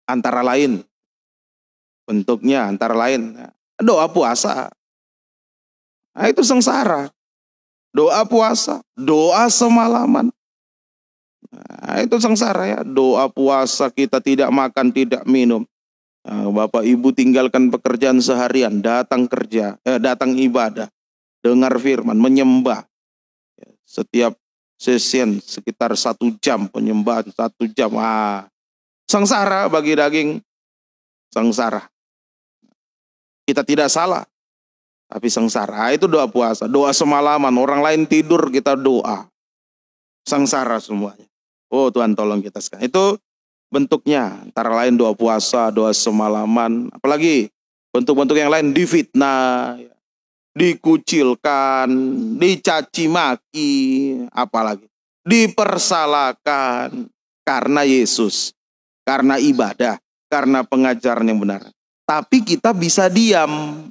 Antara lain doa puasa. Nah, itu sengsara. Doa puasa, doa semalaman. Nah, itu sengsara ya. Doa puasa kita tidak makan, tidak minum. Nah, Bapak Ibu tinggalkan pekerjaan seharian, datang kerja, datang ibadah, dengar firman, menyembah. Setiap session sekitar 1 jam penyembahan, 1 jam. Sengsara bagi daging, sengsara. Kita tidak salah, tapi sengsara. Itu doa puasa, doa semalaman. Orang lain tidur, kita doa. Sengsara semuanya. Oh Tuhan tolong kita sekarang. Itu bentuknya, antara lain doa puasa, doa semalaman. Apalagi bentuk-bentuk yang lain, difitnah, dikucilkan, dicaci maki, apalagi dipersalahkan karena Yesus, karena ibadah, karena pengajaran yang benar. Tapi kita bisa diam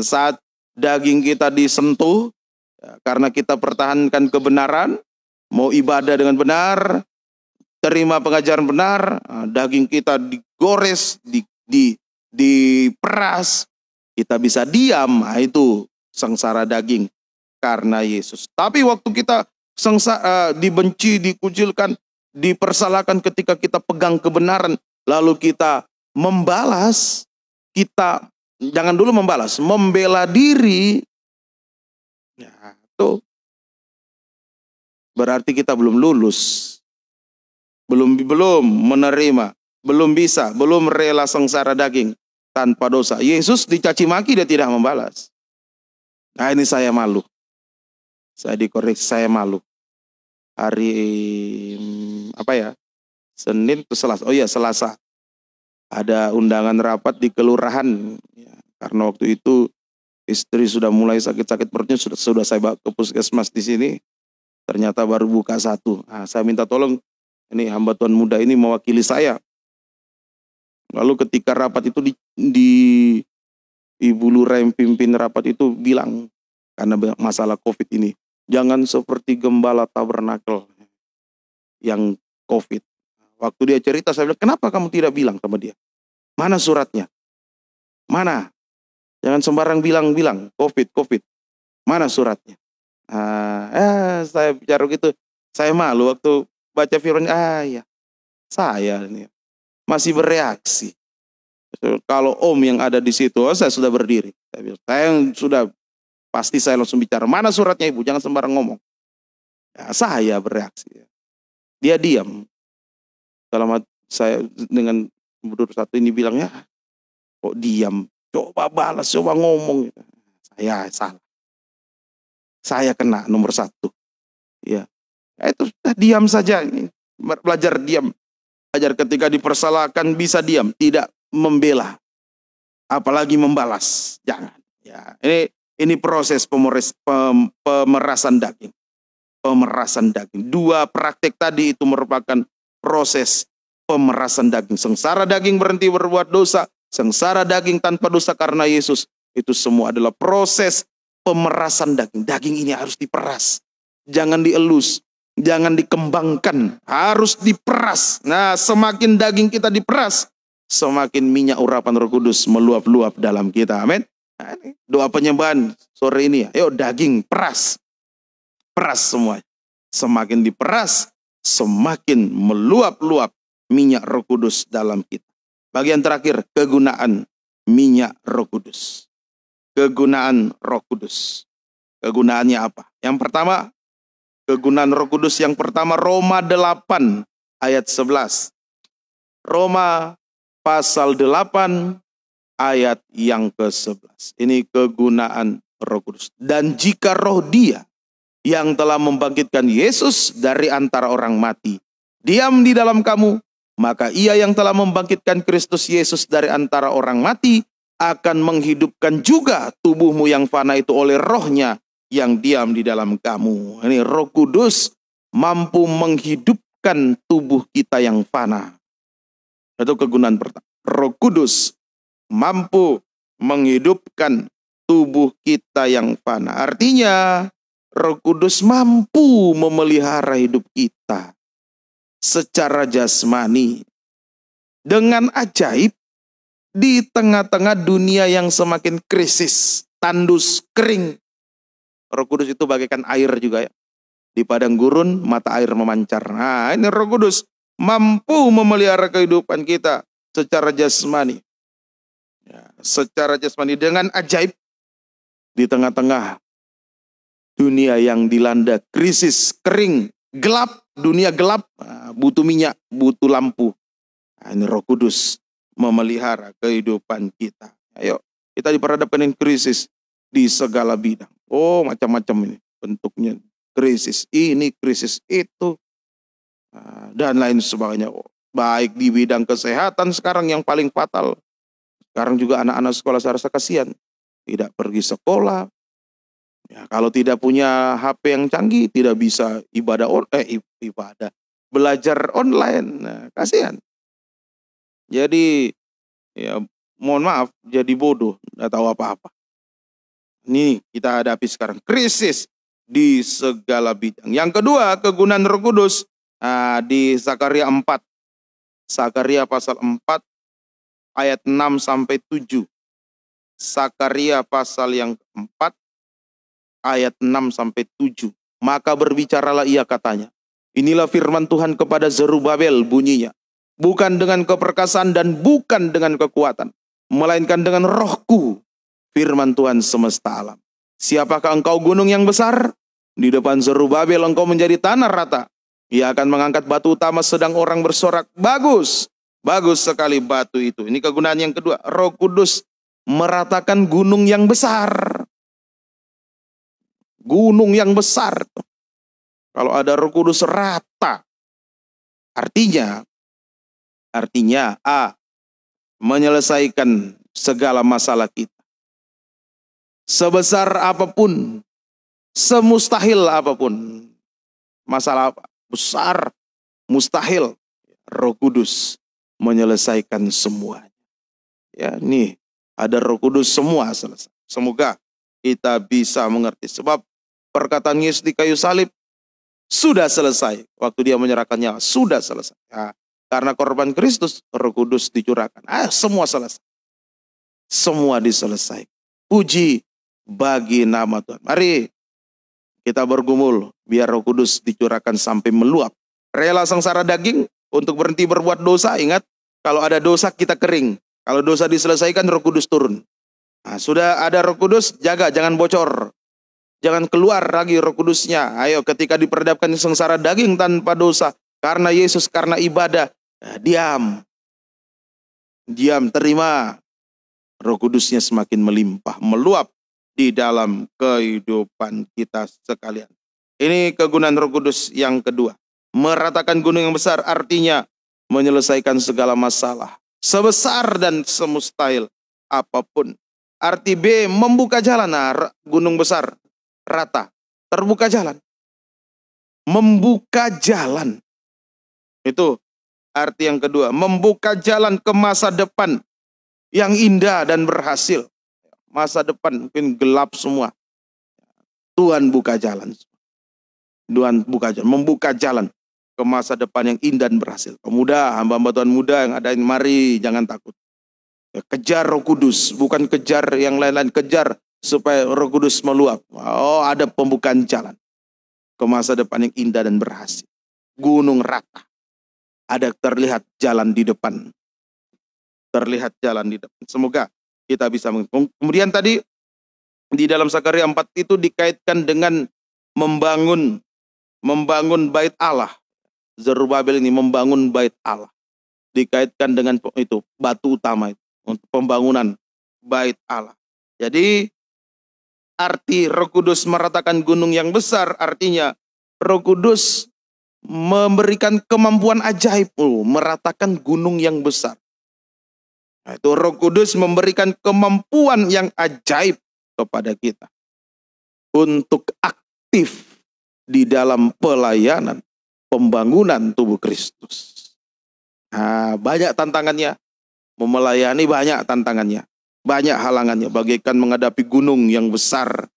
saat daging kita disentuh, karena kita pertahankan kebenaran, mau ibadah dengan benar, terima pengajaran benar, daging kita digores, diperas, kita bisa diam. Nah, itu sengsara daging karena Yesus. Tapi waktu kita dibenci, dikucilkan, dipersalahkan ketika kita pegang kebenaran, lalu kita membalas, kita jangan dulu membalas, membela diri, ya, itu berarti kita belum lulus, belum menerima, belum bisa, belum rela sengsara daging tanpa dosa. Yesus dicaci maki, dia tidak membalas. Nah, ini saya malu. Saya dikoreksi, saya malu. Hari Senin ke Selasa. Oh iya, Selasa. Ada undangan rapat di kelurahan. Ya, karena waktu itu istri sudah mulai sakit-sakit perutnya, sudah saya bawa ke puskesmas di sini. Ternyata baru buka 1. Nah, saya minta tolong, ini hamba Tuhan muda ini mewakili saya. Lalu ketika rapat itu di Ibu Lurah yang pimpin rapat itu bilang, karena masalah COVID ini, jangan seperti gembala tabernakel yang COVID. Waktu dia cerita, saya bilang, kenapa kamu tidak bilang sama dia? Mana suratnya? Mana? Jangan sembarang bilang, COVID. Mana suratnya? Saya bicara gitu, saya malu waktu baca firman. Ya, saya ini masih bereaksi. Kalau om yang ada di situ, saya sudah berdiri. Saya yang sudah pasti saya langsung bicara, mana suratnya ibu? Jangan sembarang ngomong. Ya, saya bereaksi. Dia diam. Dalam saya dengan berdua satu ini bilangnya, kok diam? Coba balas, coba ngomong. Saya salah. Saya kena nomor 1. Ya, itu diam saja. Belajar diam. Belajar ketika dipersalahkan bisa diam, tidak membela, apalagi membalas. Jangan. Ya, ini proses pemerasan daging. Pemerasan daging. 2 praktek tadi itu merupakan proses pemerasan daging. Sengsara daging berhenti berbuat dosa. Sengsara daging tanpa dosa karena Yesus. Itu semua adalah proses pemerasan daging. Daging ini harus diperas. Jangan dielus. Jangan dikembangkan. Harus diperas. Nah, semakin daging kita diperas, semakin minyak urapan Roh Kudus meluap-luap dalam kita. Amin. Nah, ini doa penyembahan sore ini. Ayo daging peras. Peras semua. Semakin diperas, semakin meluap-luap minyak Roh Kudus dalam kita. Bagian terakhir, kegunaan minyak Roh Kudus. Kegunaan Roh Kudus. Kegunaannya apa? Yang pertama, kegunaan Roh Kudus yang pertama, Roma 8 ayat 11. Roma pasal 8 ayat yang ke-11. Ini kegunaan Roh Kudus. Dan jika roh Dia yang telah membangkitkan Yesus dari antara orang mati diam di dalam kamu, maka Ia yang telah membangkitkan Kristus Yesus dari antara orang mati akan menghidupkan juga tubuhmu yang fana itu oleh Roh-Nya yang diam di dalam kamu. Ini Roh Kudus mampu menghidupkan tubuh kita yang fana. Itu kegunaan pertama. Roh Kudus mampu menghidupkan tubuh kita yang fana. Artinya Roh Kudus mampu memelihara hidup kita secara jasmani dengan ajaib di tengah-tengah dunia yang semakin krisis, tandus, kering. Roh Kudus itu bagaikan air juga ya. Di padang gurun mata air memancar. Nah, ini Roh Kudus mampu memelihara kehidupan kita secara jasmani. Ya, secara jasmani dengan ajaib di tengah-tengah dunia yang dilanda krisis, kering, gelap, dunia gelap, butuh minyak, butuh lampu. Nah, ini Roh Kudus memelihara kehidupan kita. Ayo, kita diperhadapkan dengan krisis di segala bidang. Oh, macam-macam ini bentuknya. Krisis ini, krisis itu, dan lain sebagainya. Baik di bidang kesehatan sekarang yang paling fatal. Sekarang juga anak-anak sekolah saya rasa kasihan. Tidak pergi sekolah. Ya, kalau tidak punya HP yang canggih, tidak bisa belajar online. Nah, kasihan. Jadi, ya mohon maaf, jadi bodoh, tidak tahu apa-apa. Ini kita hadapi sekarang krisis di segala bidang. Yang kedua, kegunaan Roh Kudus Di Zakaria 4. Zakaria pasal 4 ayat 6 sampai 7. Zakaria pasal yang 4 ayat 6 sampai 7. Maka berbicaralah ia katanya, inilah firman Tuhan kepada Zerubabel bunyinya, bukan dengan keperkasaan dan bukan dengan kekuatan, melainkan dengan rohku, firman Tuhan semesta alam. Siapakah engkau gunung yang besar? Di depan Zerubabel engkau menjadi tanah rata. Ia akan mengangkat batu utama sedang orang bersorak, bagus, bagus sekali batu itu. Ini kegunaan yang kedua, Roh Kudus meratakan gunung yang besar. Gunung yang besar. Kalau ada Roh Kudus rata. Artinya A, menyelesaikan segala masalah kita. Sebesar apapun, semustahil apapun. Masalah apa? Besar, mustahil. Roh Kudus menyelesaikan semuanya. Ya, nih ada Roh Kudus semua selesai. Semoga kita bisa mengerti. Sebab perkataan Yesus di kayu salib sudah selesai. Waktu dia menyerahkan nyawa, sudah selesai. Ya, karena korban Kristus, Roh Kudus dicurahkan. Semua selesai. Semua diselesaikan. Puji bagi nama Tuhan. Mari kita bergumul biar Roh Kudus dicurahkan sampai meluap. Rela sengsara daging untuk berhenti berbuat dosa. Ingat, kalau ada dosa kita kering. Kalau dosa diselesaikan, Roh Kudus turun. Sudah ada Roh Kudus, jaga jangan bocor. Jangan keluar lagi Roh Kudusnya. Ayo, ketika diperhadapkan sengsara daging tanpa dosa, karena Yesus, karena ibadah, diam. Diam, terima. Roh Kudusnya semakin melimpah, meluap di dalam kehidupan kita sekalian. Ini kegunaan Roh Kudus yang kedua. Meratakan gunung yang besar artinya menyelesaikan segala masalah. Sebesar dan semustahil apapun. Arti B, membuka jalan. Gunung besar, rata, terbuka jalan. Membuka jalan. Itu arti yang kedua. Membuka jalan ke masa depan yang indah dan berhasil. Masa depan mungkin gelap semua. Tuhan buka jalan. Tuhan buka jalan, membuka jalan ke masa depan yang indah dan berhasil. Pemuda, hamba-hamba Tuhan muda yang ada ini, mari jangan takut. Kejar Roh Kudus, bukan kejar yang lain-lain, kejar supaya Roh Kudus meluap. Ada pembukaan jalan ke masa depan yang indah dan berhasil. Gunung rata. Ada terlihat jalan di depan. Terlihat jalan di depan. Semoga kita bisa. Kemudian tadi di dalam Zakaria 4 itu dikaitkan dengan membangun bait Allah. Zerubabel ini membangun bait Allah. Dikaitkan dengan itu batu utama itu untuk pembangunan bait Allah. Jadi arti Roh Kudus meratakan gunung yang besar artinya Roh Kudus memberikan kemampuan ajaib meratakan gunung yang besar. Itu Roh Kudus memberikan kemampuan yang ajaib kepada kita untuk aktif di dalam pelayanan pembangunan tubuh Kristus. Banyak tantangannya, melayani banyak tantangannya, banyak halangannya, bagaikan menghadapi gunung yang besar.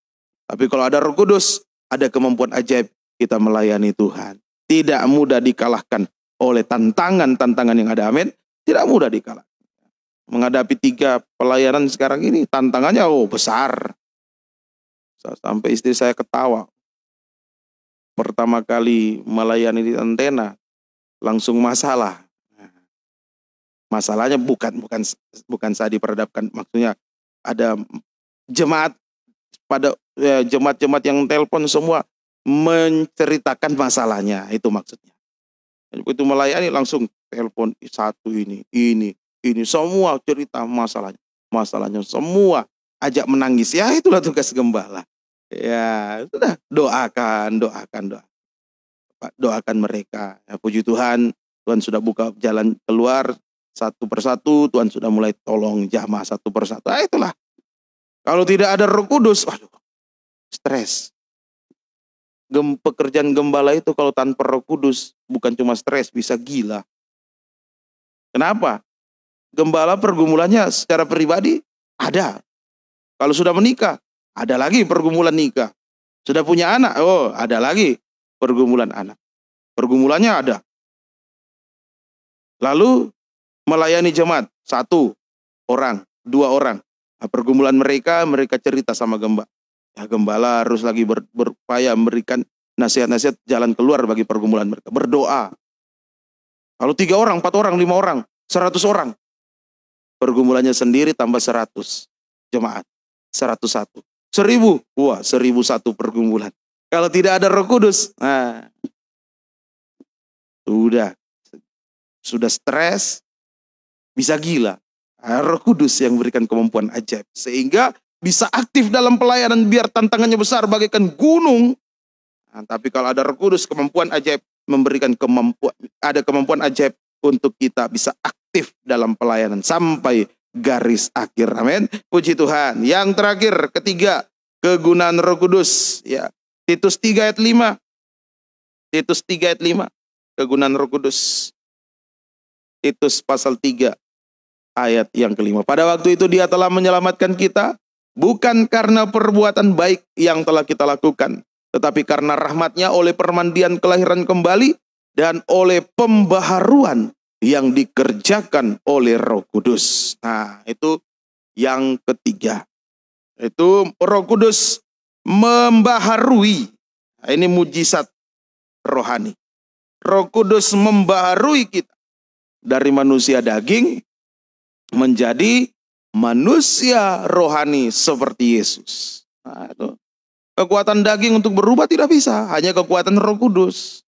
Tapi kalau ada Roh Kudus, ada kemampuan ajaib kita melayani Tuhan. Tidak mudah dikalahkan oleh tantangan-tantangan yang ada. Amin. Tidak mudah dikalahkan. Menghadapi 3 pelayanan sekarang ini tantangannya besar. Sampai istri saya ketawa. Pertama kali melayani di antena langsung masalah. Masalahnya bukan saya diperhadapkan, maksudnya ada jemaat jemaat yang telepon semua menceritakan masalahnya, itu maksudnya. Itu melayani langsung telepon satu ini semua cerita masalahnya semua ajak menangis. Ya itulah tugas gembala. Ya sudah, doakan mereka. Ya, puji Tuhan, Tuhan sudah buka jalan keluar satu persatu. Tuhan sudah mulai tolong jamaah satu persatu. Itulah. Kalau tidak ada Roh Kudus, stres. Pekerjaan gembala itu kalau tanpa Roh Kudus bukan cuma stres, bisa gila. Kenapa? Gembala pergumulannya secara pribadi ada. Kalau sudah menikah, ada lagi pergumulan nikah. Sudah punya anak, ada lagi pergumulan anak. Pergumulannya ada. Lalu melayani jemaat, 1 orang, 2 orang. Nah, pergumulan mereka cerita sama gembala. Ya, gembala harus lagi berupaya memberikan nasihat-nasihat jalan keluar bagi pergumulan mereka. Berdoa. Lalu 3 orang, 4 orang, 5 orang, 100 orang. Pergumulannya sendiri tambah 100 jemaat. 101. 1000. Wah, 1001 pergumulan. Kalau tidak ada Roh Kudus, nah, sudah stres, bisa gila. Roh Kudus yang berikan kemampuan ajaib. Sehingga bisa aktif dalam pelayanan biar tantangannya besar bagaikan gunung. Nah, tapi kalau ada Roh Kudus, kemampuan ajaib memberikan kemampuan ajaib untuk kita bisa aktif dalam pelayanan sampai garis akhir. Amin. Puji Tuhan. Yang terakhir, ketiga, kegunaan Roh Kudus. Ya, Titus 3 ayat 5. Titus 3 ayat 5. Kegunaan Roh Kudus. Titus pasal 3 ayat yang kelima. Pada waktu itu Dia telah menyelamatkan kita, bukan karena perbuatan baik yang telah kita lakukan, tetapi karena rahmat-Nya oleh permandian kelahiran kembali dan oleh pembaharuan yang dikerjakan oleh Roh Kudus. Nah, itu yang ketiga. Itu Roh Kudus membaharui. Nah, ini mujizat rohani. Roh Kudus membaharui kita dari manusia daging menjadi manusia rohani seperti Yesus. Nah, itu. Kekuatan daging untuk berubah tidak bisa, hanya kekuatan Roh Kudus.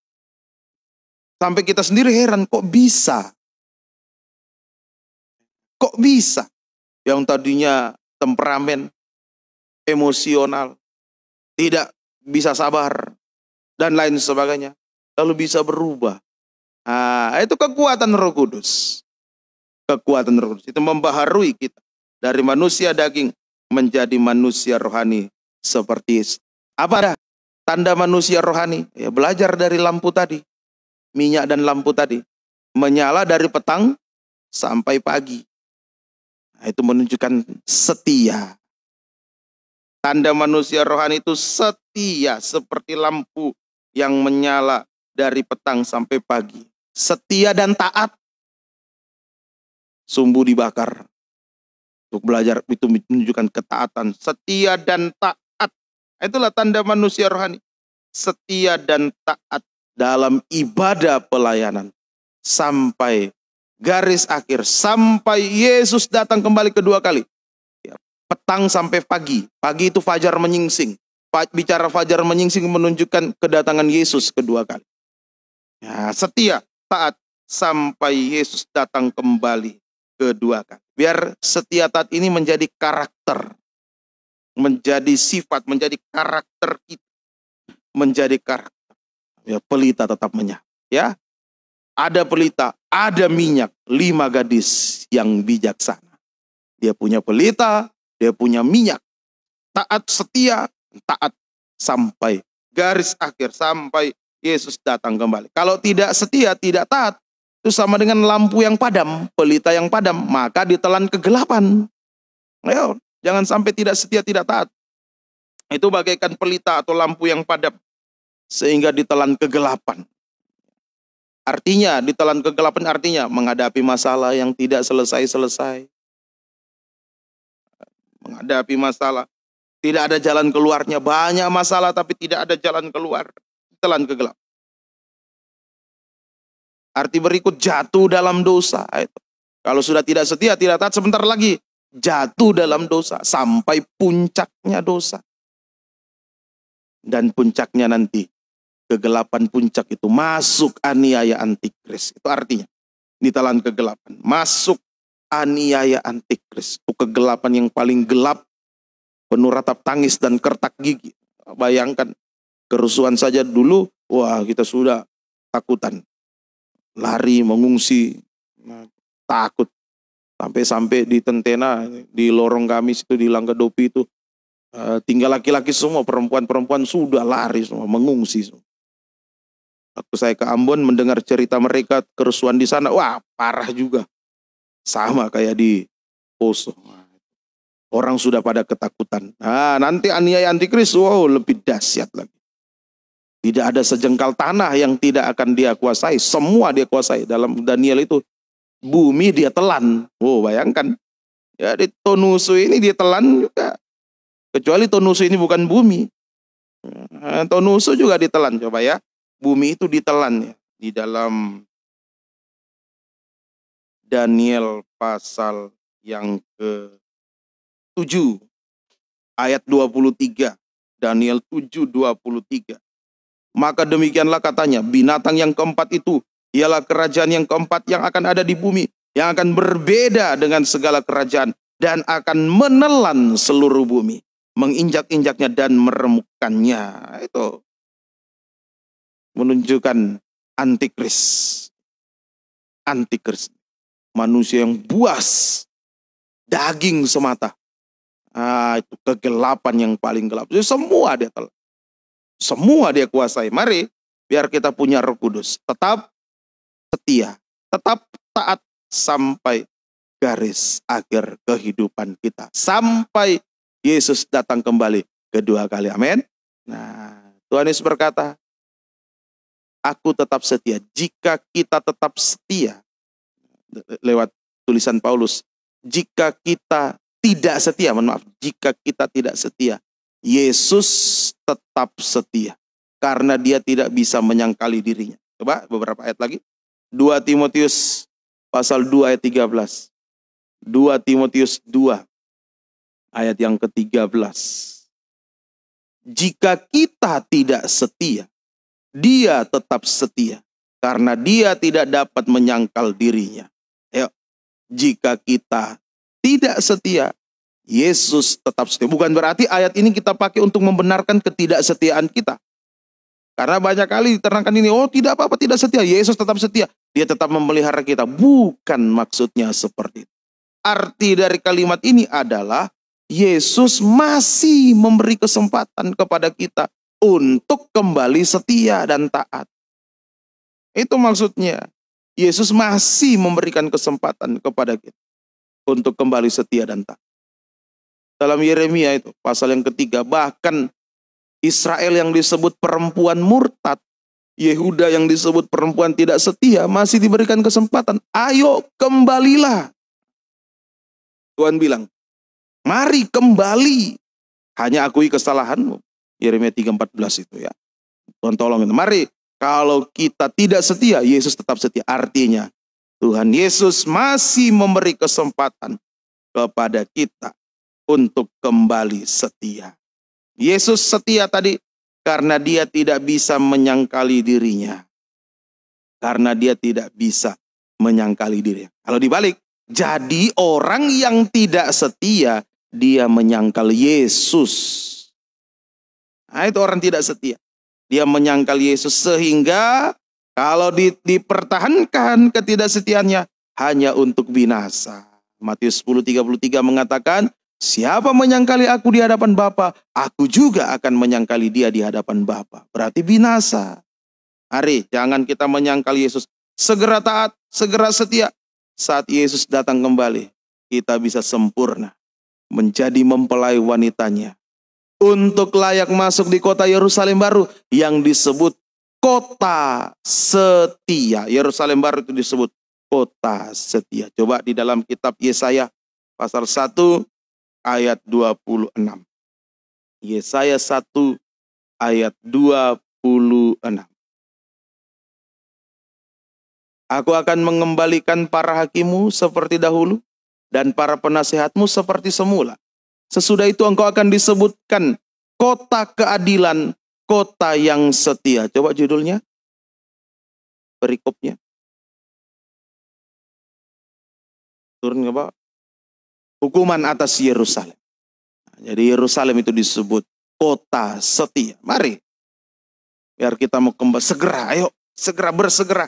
Sampai kita sendiri heran, kok bisa? Kok bisa? Yang tadinya temperamen, emosional, tidak bisa sabar, dan lain sebagainya, lalu bisa berubah. Nah, itu kekuatan Roh Kudus. Kekuatan Roh Kudus itu membaharui kita dari manusia daging menjadi manusia rohani seperti Yesus. Apa dah tanda manusia rohani? Ya, belajar dari lampu tadi, minyak dan lampu tadi, menyala dari petang sampai pagi. Nah, itu menunjukkan setia. Tanda manusia rohani itu setia seperti lampu yang menyala dari petang sampai pagi. Setia dan taat. Sumbu dibakar. Untuk belajar itu menunjukkan ketaatan. Setia dan taat. Itulah tanda manusia rohani. Setia dan taat dalam ibadah pelayanan. Sampai garis akhir. Sampai Yesus datang kembali kedua kali. Ya, petang sampai pagi. Pagi itu fajar menyingsing. Bicara fajar menyingsing menunjukkan kedatangan Yesus kedua kali. Ya, setia, taat. Sampai Yesus datang kembali kedua kali. Biar setia taat ini menjadi karakter, menjadi sifat, menjadi karakter kita, menjadi karakter. Ya, pelita tetap menyala. Ya, ada pelita, ada minyak, 5 gadis yang bijaksana. Dia punya pelita, dia punya minyak. Taat, setia, taat sampai garis akhir, sampai Yesus datang kembali. Kalau tidak setia, tidak taat, itu sama dengan lampu yang padam, pelita yang padam, maka ditelan kegelapan. Ayo, jangan sampai tidak setia, tidak taat. Itu bagaikan pelita atau lampu yang padam, sehingga ditelan kegelapan. Artinya, ditelan kegelapan artinya menghadapi masalah yang tidak selesai-selesai. Menghadapi masalah, tidak ada jalan keluarnya. Banyak masalah tapi tidak ada jalan keluar. Ditelan kegelapan. Arti berikut, jatuh dalam dosa. Kalau sudah tidak setia, tidak taat, sebentar lagi jatuh dalam dosa. Sampai puncaknya dosa. Dan puncaknya nanti, kegelapan puncak itu masuk aniaya antikris. Itu artinya, ditelan kegelapan. Masuk aniaya antikris. Itu kegelapan yang paling gelap, penuh ratap tangis dan kertak gigi. Bayangkan, kerusuhan saja dulu, wah kita sudah takutan. Lari, mengungsi, takut. Sampai di Tentena, di lorong kami situ di Langgadopi itu, tinggal laki-laki semua, perempuan-perempuan sudah lari semua, mengungsi semua. Waktu saya ke Ambon mendengar cerita mereka kerusuhan di sana, wah parah juga. Sama kayak di Poso. Orang sudah pada ketakutan. Nah, nanti aniaya antikris, wow lebih dahsyat lagi. Tidak ada sejengkal tanah yang tidak akan dia kuasai. Semua dia kuasai. Dalam Daniel itu, bumi dia telan. Oh, bayangkan. Ya, di Tonusu ini dia telan juga. Kecuali Tonusu ini bukan bumi. Tonusu juga ditelan. Coba ya. Bumi itu ditelan ya. Di dalam Daniel pasal yang ke-7. Ayat 23. Daniel 7:23. Maka demikianlah katanya, binatang yang keempat itu ialah kerajaan yang keempat yang akan ada di bumi, yang akan berbeda dengan segala kerajaan dan akan menelan seluruh bumi, menginjak-injaknya dan meremukkannya. Itu menunjukkan antikris. Antikris, manusia yang buas, daging semata. Itu kegelapan yang paling gelap. Jadi semua dia telan. Semua dia kuasai. Mari, biar kita punya Roh Kudus. Tetap setia. Tetap taat sampai garis akhir kehidupan kita. Sampai Yesus datang kembali kedua kali. Amin. Nah, Tuhan Yesus berkata, aku tetap setia. Jika kita tetap setia, lewat tulisan Paulus, jika kita tidak setia, jika kita tidak setia, Yesus tetap setia. Karena dia tidak bisa menyangkali dirinya. Coba beberapa ayat lagi. 2 Timotius pasal 2 ayat 13. 2 Timotius 2 ayat yang ke-13. Jika kita tidak setia, dia tetap setia. Karena dia tidak dapat menyangkal dirinya. Ayo, jika kita tidak setia, Yesus tetap setia. Bukan berarti ayat ini kita pakai untuk membenarkan ketidaksetiaan kita. Karena banyak kali diterangkan ini, oh tidak apa-apa tidak setia. Yesus tetap setia. Dia tetap memelihara kita. Bukan maksudnya seperti itu. Arti dari kalimat ini adalah Yesus masih memberi kesempatan kepada kita untuk kembali setia dan taat. Itu maksudnya. Yesus masih memberikan kesempatan kepada kita untuk kembali setia dan taat. Dalam Yeremia itu, pasal yang ke-3, bahkan Israel yang disebut perempuan murtad, Yehuda yang disebut perempuan tidak setia, masih diberikan kesempatan. Ayo kembalilah. Tuhan bilang, mari kembali. Hanya akui kesalahanmu. Yeremia 3:14 itu ya. Tuhan tolong itu. Mari, kalau kita tidak setia, Yesus tetap setia. Artinya, Tuhan Yesus masih memberi kesempatan kepada kita untuk kembali setia. Yesus setia tadi karena dia tidak bisa menyangkali dirinya. Karena dia tidak bisa menyangkali dirinya. Kalau dibalik, jadi orang yang tidak setia, dia menyangkal Yesus. Nah, itu orang tidak setia. Dia menyangkal Yesus sehingga kalau dipertahankan ketidaksetiaannya hanya untuk binasa. Matius 10:33 mengatakan, siapa menyangkali aku di hadapan Bapa, aku juga akan menyangkali dia di hadapan Bapa. Berarti binasa. Mari, jangan kita menyangkal Yesus. Segera taat, segera setia. Saat Yesus datang kembali, kita bisa sempurna. Menjadi mempelai wanitanya. Untuk layak masuk di kota Yerusalem baru yang disebut kota setia. Yerusalem baru itu disebut kota setia. Coba di dalam kitab Yesaya pasal 1 ayat 26. Yesaya 1 ayat 26. Aku akan mengembalikan para hakimu seperti dahulu dan para penasehatmu seperti semula. Sesudah itu engkau akan disebutkan kota keadilan, kota yang setia. Coba judulnya, perikopnya. Turun ke bawah. Hukuman atas Yerusalem. Jadi Yerusalem itu disebut kota setia. Mari, biar kita mau kembali segera. Ayo, segera bersegera.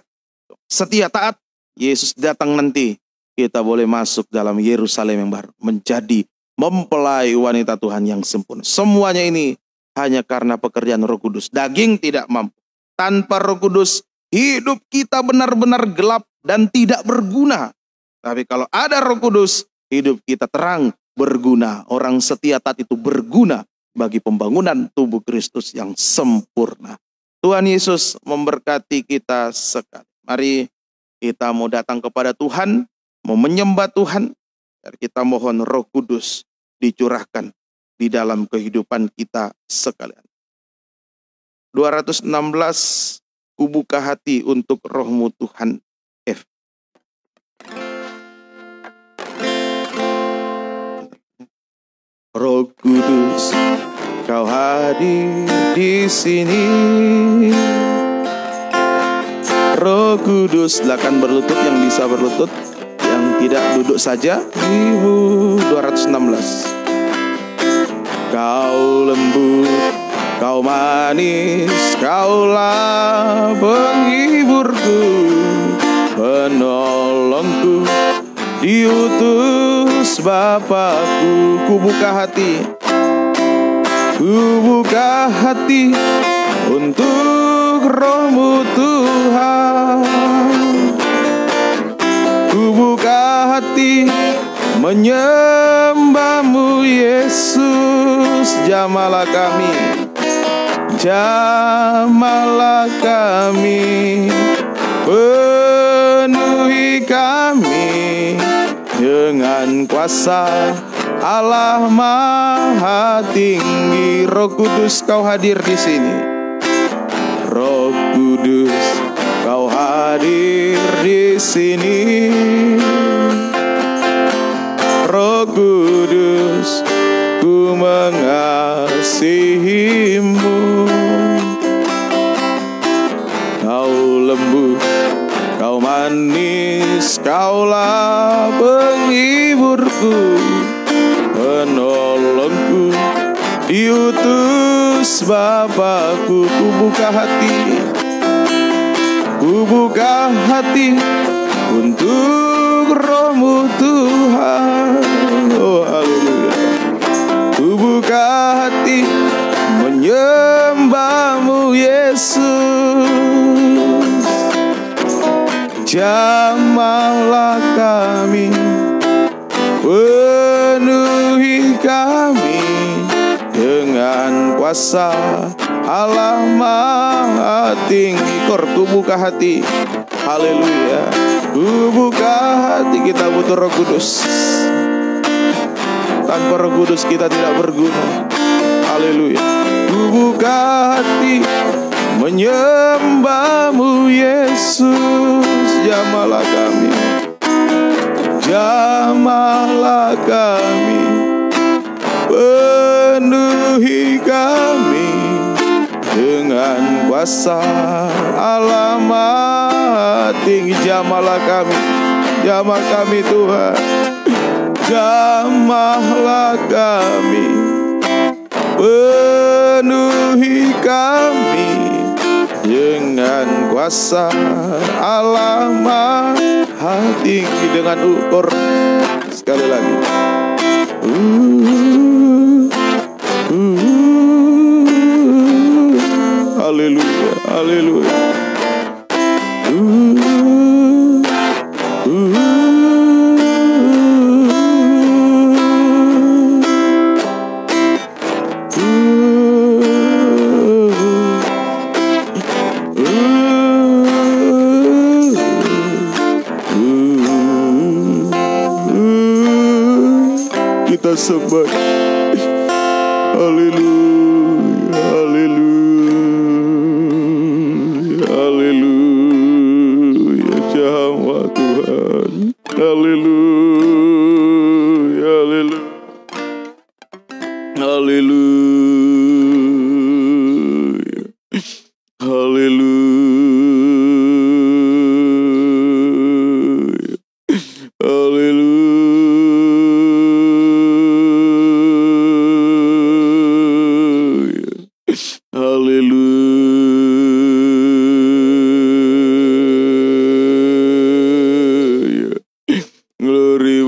Setia taat. Yesus datang nanti, kita boleh masuk dalam Yerusalem yang baru, menjadi mempelai wanita Tuhan yang sempurna. Semuanya ini hanya karena pekerjaan Roh Kudus. Daging tidak mampu. Tanpa Roh Kudus, hidup kita benar-benar gelap dan tidak berguna. Tapi kalau ada Roh Kudus, hidup kita terang, berguna. Orang setia taat itu berguna bagi pembangunan tubuh Kristus yang sempurna. Tuhan Yesus memberkati kita sekali. Mari kita mau datang kepada Tuhan, mau menyembah Tuhan, dan kita mohon Roh Kudus dicurahkan di dalam kehidupan kita sekalian. 216, ku buka hati untuk Roh-Mu Tuhan. F. Roh Kudus, Kau hadir di sini. Roh Kudus, silakan berlutut yang bisa berlutut, yang tidak duduk saja. 216. Kau lembut, Kau manis, Kaulah penghiburku, penolongku, diutus Bapakku. Ku buka hati, ku buka hati untuk Roh-Mu Tuhan. Ku buka hati menyembah-Mu Yesus. Jamahlah kami, jamahlah kami, penuhi kami dengan kuasa Allah Maha Tinggi. Roh Kudus, Kau hadir di sini. Roh Kudus, Kau hadir di sini. Roh Kudus, ku mengasihi-Mu. Kau lembut, Kau manis, Kaulah penghiburku, penolongku, diutus Bapakku. Ku buka hati, ku buka hati untuk Roh-Mu Tuhan. Oh haleluya. Ku buka hati menyembah-Mu Yesus. Jamahlah kami, penuhi kami dengan kuasa Allah Maha Tinggi. Ku buka hati, haleluya. Ku buka hati, kita butuh Roh Kudus. Tanpa Roh Kudus kita tidak berguna. Haleluya. Ku buka hati menyembah-Mu Yesus. Jamahlah kami, jamahlah kami, penuhi kami dengan kuasa Allah Maha Tinggi. Jamahlah kami, jamah kami Tuhan, jamahlah kami, penuhi kami dengan kuasa Allah Maha Tinggi. Dengan ukur sekali lagi. Haleluya, haleluya. Kita sembah. Haleluya, haleluya, haleluya. Jamah Tuhan. Haleluya, haleluya, haleluya, haleluya, haleluya. Haleluya. Glory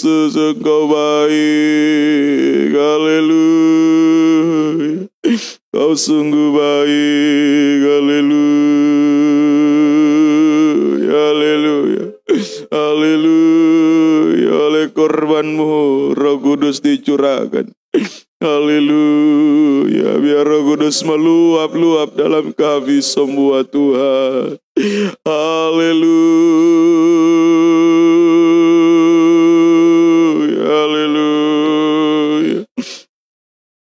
Yesus, Engkau baik. Haleluya. Kau sungguh baik. Haleluya. Haleluya. Haleluya. Oleh korban-Mu Roh Kudus dicurahkan. Haleluya. Biar Roh Kudus meluap-luap dalam kami semua Tuhan. Haleluya. Haleluya.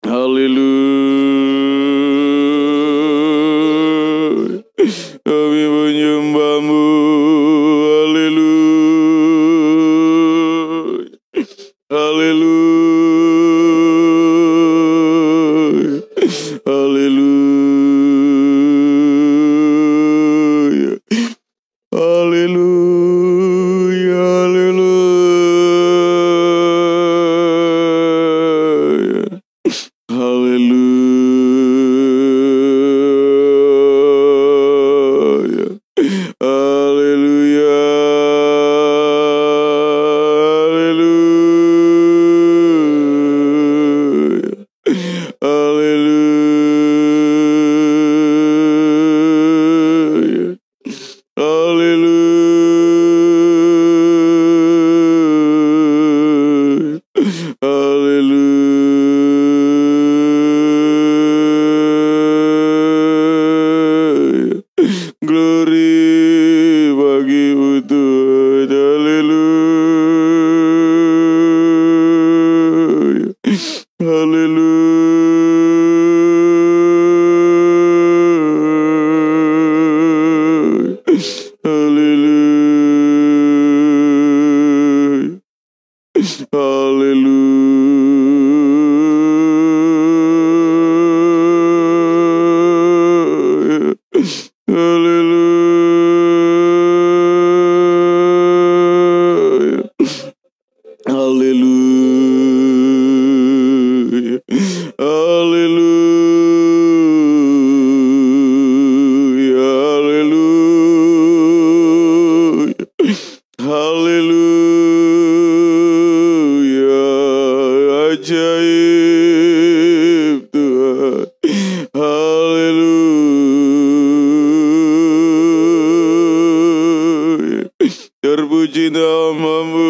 Haleluya. Kami menyembah-Mu. Haleluya. Haleluya. Haleluya. Haleluya. Haleluya. Haleluya. Haleluya. Haleluya. Haleluya. Haleluya. Haleluya. Glory bagi-Mu Tuhan. Haleluya. Haleluya. Haleluya. Haleluya. Haleluya. Haleluya. Haleluya. Haleluya. Haleluya. Ajaib Tuhan. Haleluya. Terpuji nama-Mu.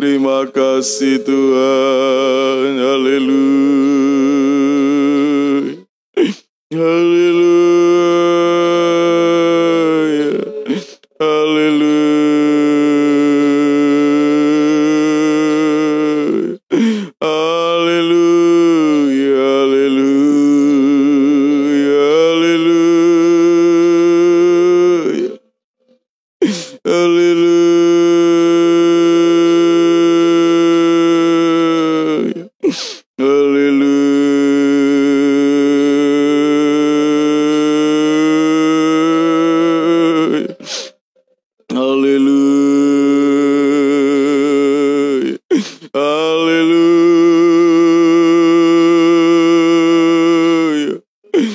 Terima kasih Tuhan. Haleluya. Haleluya. Haleluya. Haleluya. Haleluya.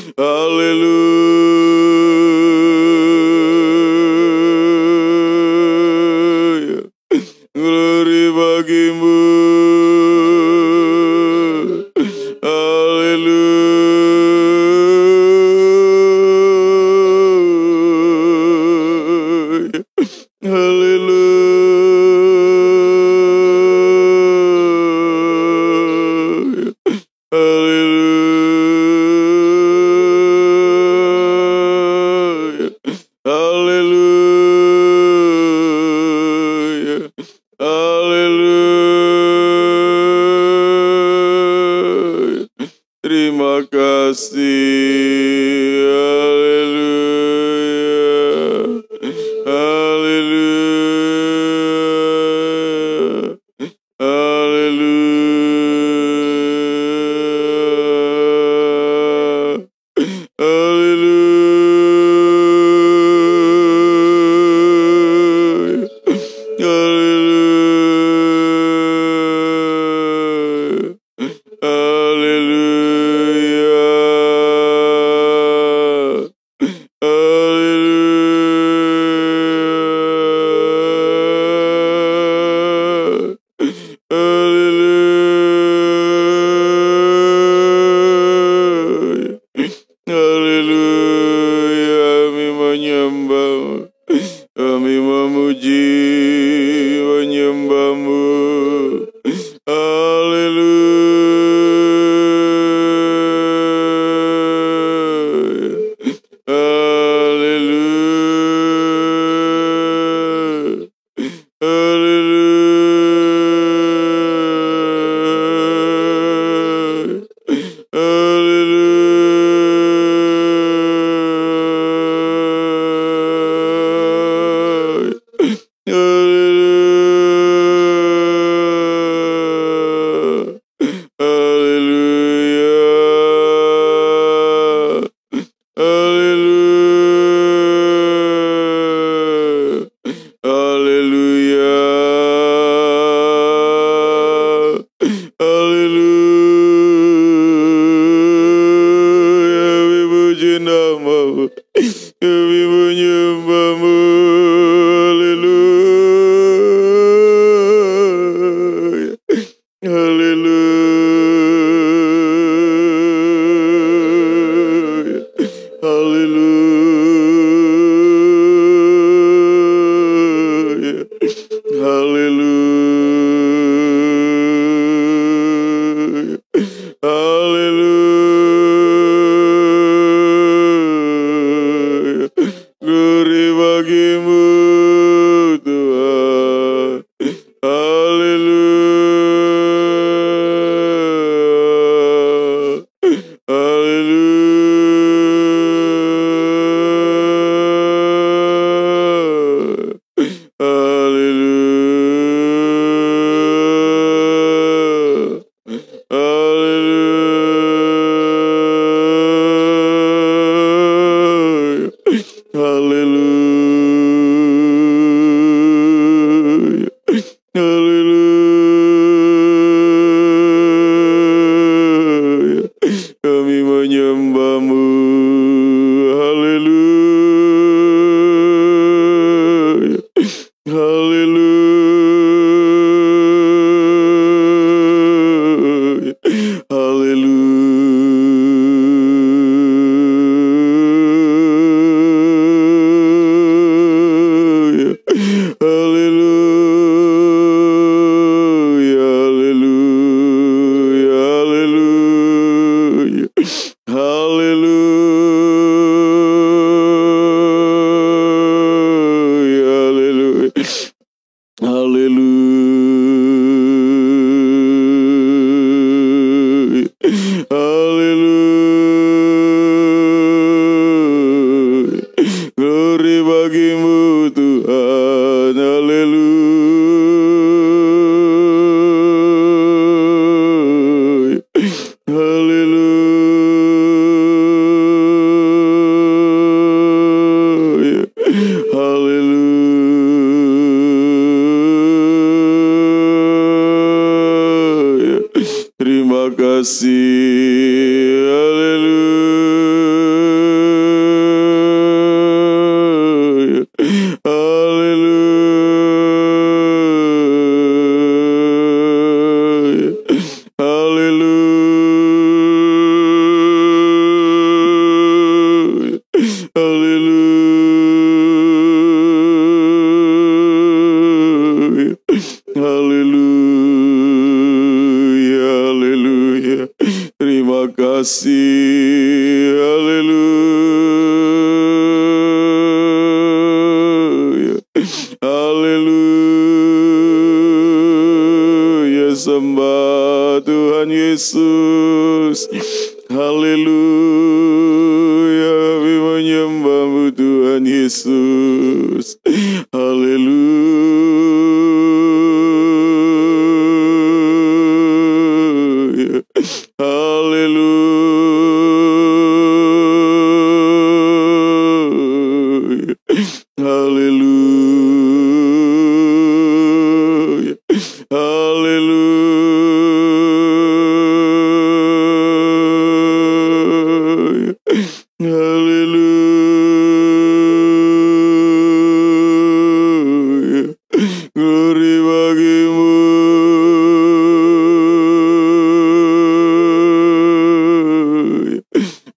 Haleluya. Terima kasih. Haleluya. Haleluya. Haleluya. Haleluya. Haleluya. Haleluya. kasih. Haleluya. Haleluya. Haleluya. Haleluya. Haleluya. Haleluya. Terima kasih. Haleluya. Haleluya. Sembah Tuhan Yesus. Haleluya. Kami menyembah-Mu Tuhan Yesus. Haleluya. Haleluya. Haleluya. Haleluya. Haleluya. Glory bagimu.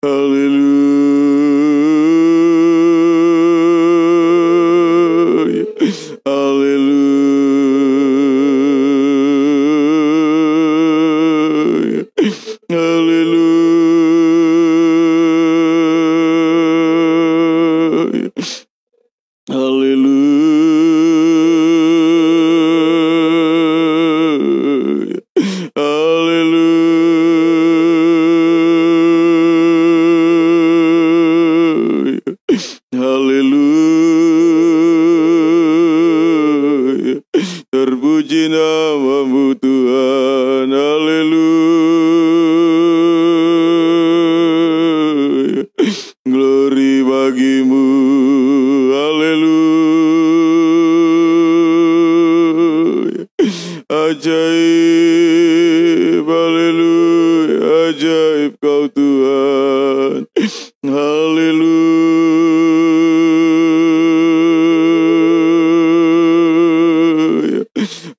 Haleluya. Haleluya. Haleluya. Haleluya. Haleluya. Haleluya. Terpuji nama-Mu Tuhan. Haleluya. Glory bagimu. Haleluya. Ajaib. Haleluya. Ajaib Kau Tuhan. Haleluya.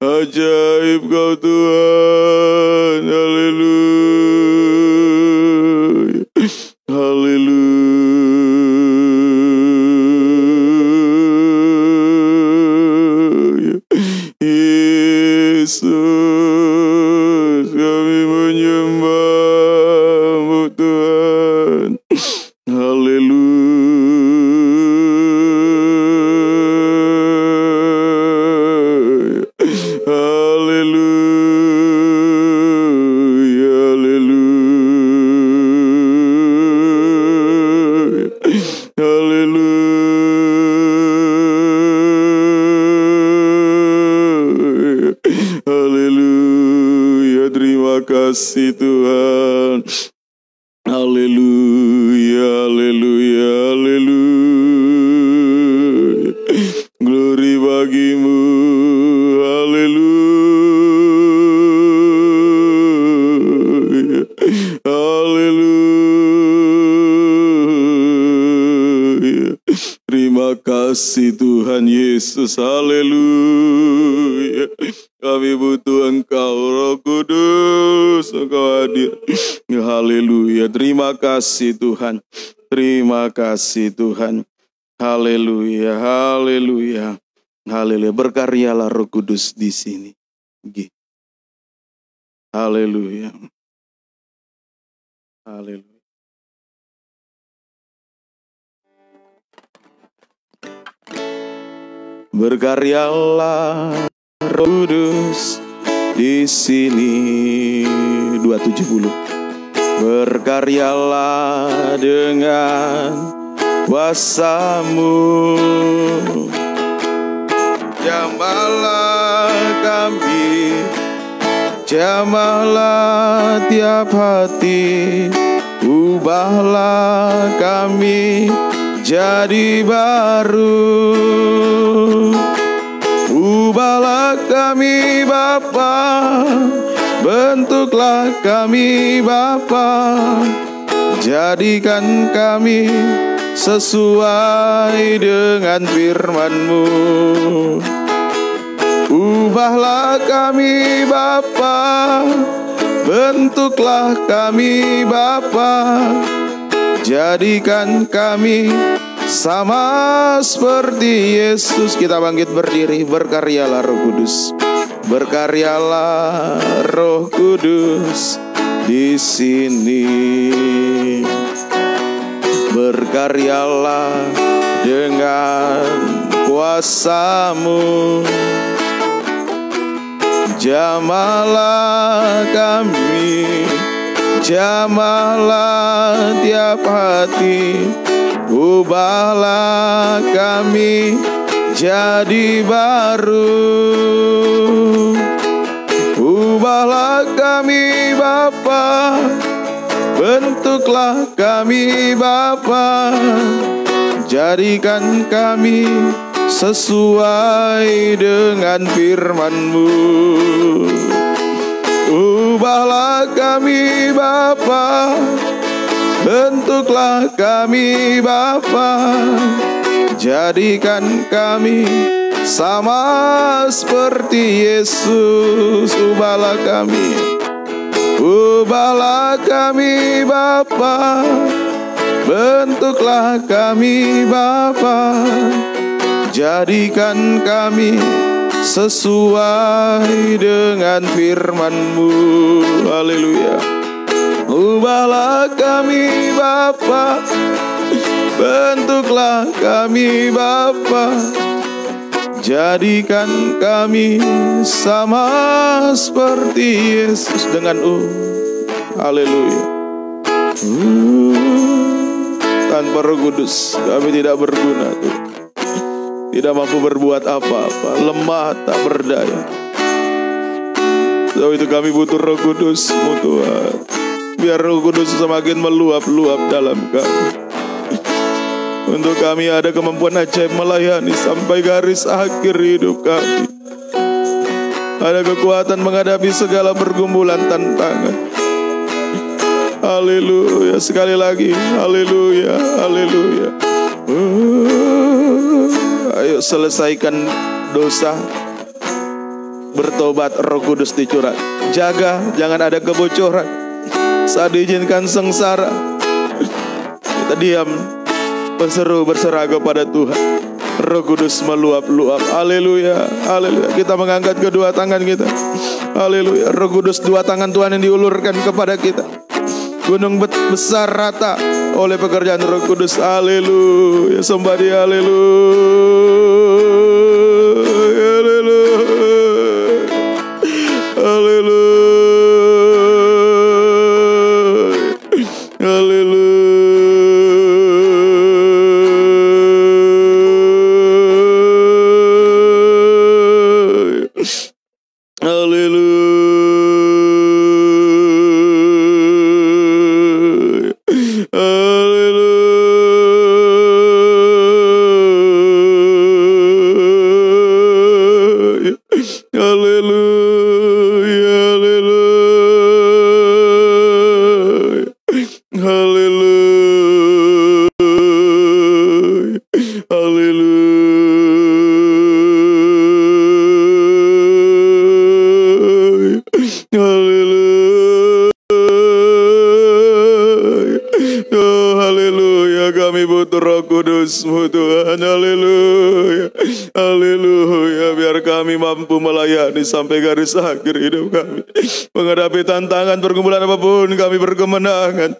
Ajaib Kau Tuhan. Haleluya. Haleluya. Yesus, kami menyembah-Mu Tuhan. Haleluya. Haleluya. Haleluya. Haleluya. Haleluya. Terima kasih Tuhan. Haleluya. Haleluya. Haleluya. Glory bagimu. Haleluya. Haleluya. Terima kasih Tuhan Yesus. Haleluya. Kami butuh Engkau, Roh Kudus, Engkau hadir. Haleluya. Terima kasih Tuhan. Terima kasih Tuhan. Haleluya. Haleluya. Haleluya. Berkaryalah Roh Kudus di sini. Haleluya. Haleluya. Berkaryalah Roh Kudus di sini. 270. Berkaryalah dengan kuasa-Mu. Jamahlah kami, jamahlah tiap hati, ubahlah kami jadi baru. Ubahlah kami Bapa bentuklah kami Bapa, jadikan kami sesuai dengan firman-Mu. Ubahlah kami Bapa, bentuklah kami Bapa, jadikan kami sama seperti Yesus. Kita bangkit berdiri, berkaryalah Roh Kudus. Berkaryalah Roh Kudus di sini. Berkaryalah dengan kuasa-Mu. Jamahlah kami, jamahlah tiap hati. Ubahlah kami jadi baru. Ubahlah kami Bapa, bentuklah kami Bapa, jadikan kami sesuai dengan firman-Mu. Ubahlah kami Bapa, bentuklah kami Bapa, jadikan kami sama seperti Yesus. Ubahlah kami, ubahlah kami Bapa, bentuklah kami Bapa, jadikan kami sesuai dengan firman-Mu. Haleluya. Ubahlah kami Bapa, bentuklah kami Bapa, jadikan kami sama seperti Yesus dengan haleluya. Tanpa Roh Kudus kami tidak berguna Tuhan. Tidak mampu berbuat apa-apa, lemah tak berdaya. Sebab itu kami butuh Roh Kudus-Mu Tuhan. Biar Roh Kudus semakin meluap-luap dalam kami, untuk kami ada kemampuan ajaib melayani sampai garis akhir hidup kami. Ada kekuatan menghadapi segala pergumulan tantangan. Haleluya. Sekali lagi, haleluya, haleluya. Ayo selesaikan dosa, bertobat, Roh Kudus dicurah. Jaga, jangan ada kebocoran. Saat diizinkan sengsara, kita diam, berseru, berserah kepada Tuhan. Roh Kudus meluap-luap. Haleluya, haleluya. Kita mengangkat kedua tangan kita. Haleluya. Roh Kudus, dua tangan Tuhan yang diulurkan kepada kita. Gunung besar rata oleh pekerjaan Roh Kudus. Haleluya. Sembah Dia. Haleluya. Haleluya. Haleluya. Kudus-Mu Tuhan. Haleluya, haleluya. Biar kami mampu melayani sampai garis akhir hidup kami. Menghadapi tantangan pergumulan apapun, kami berkemenangan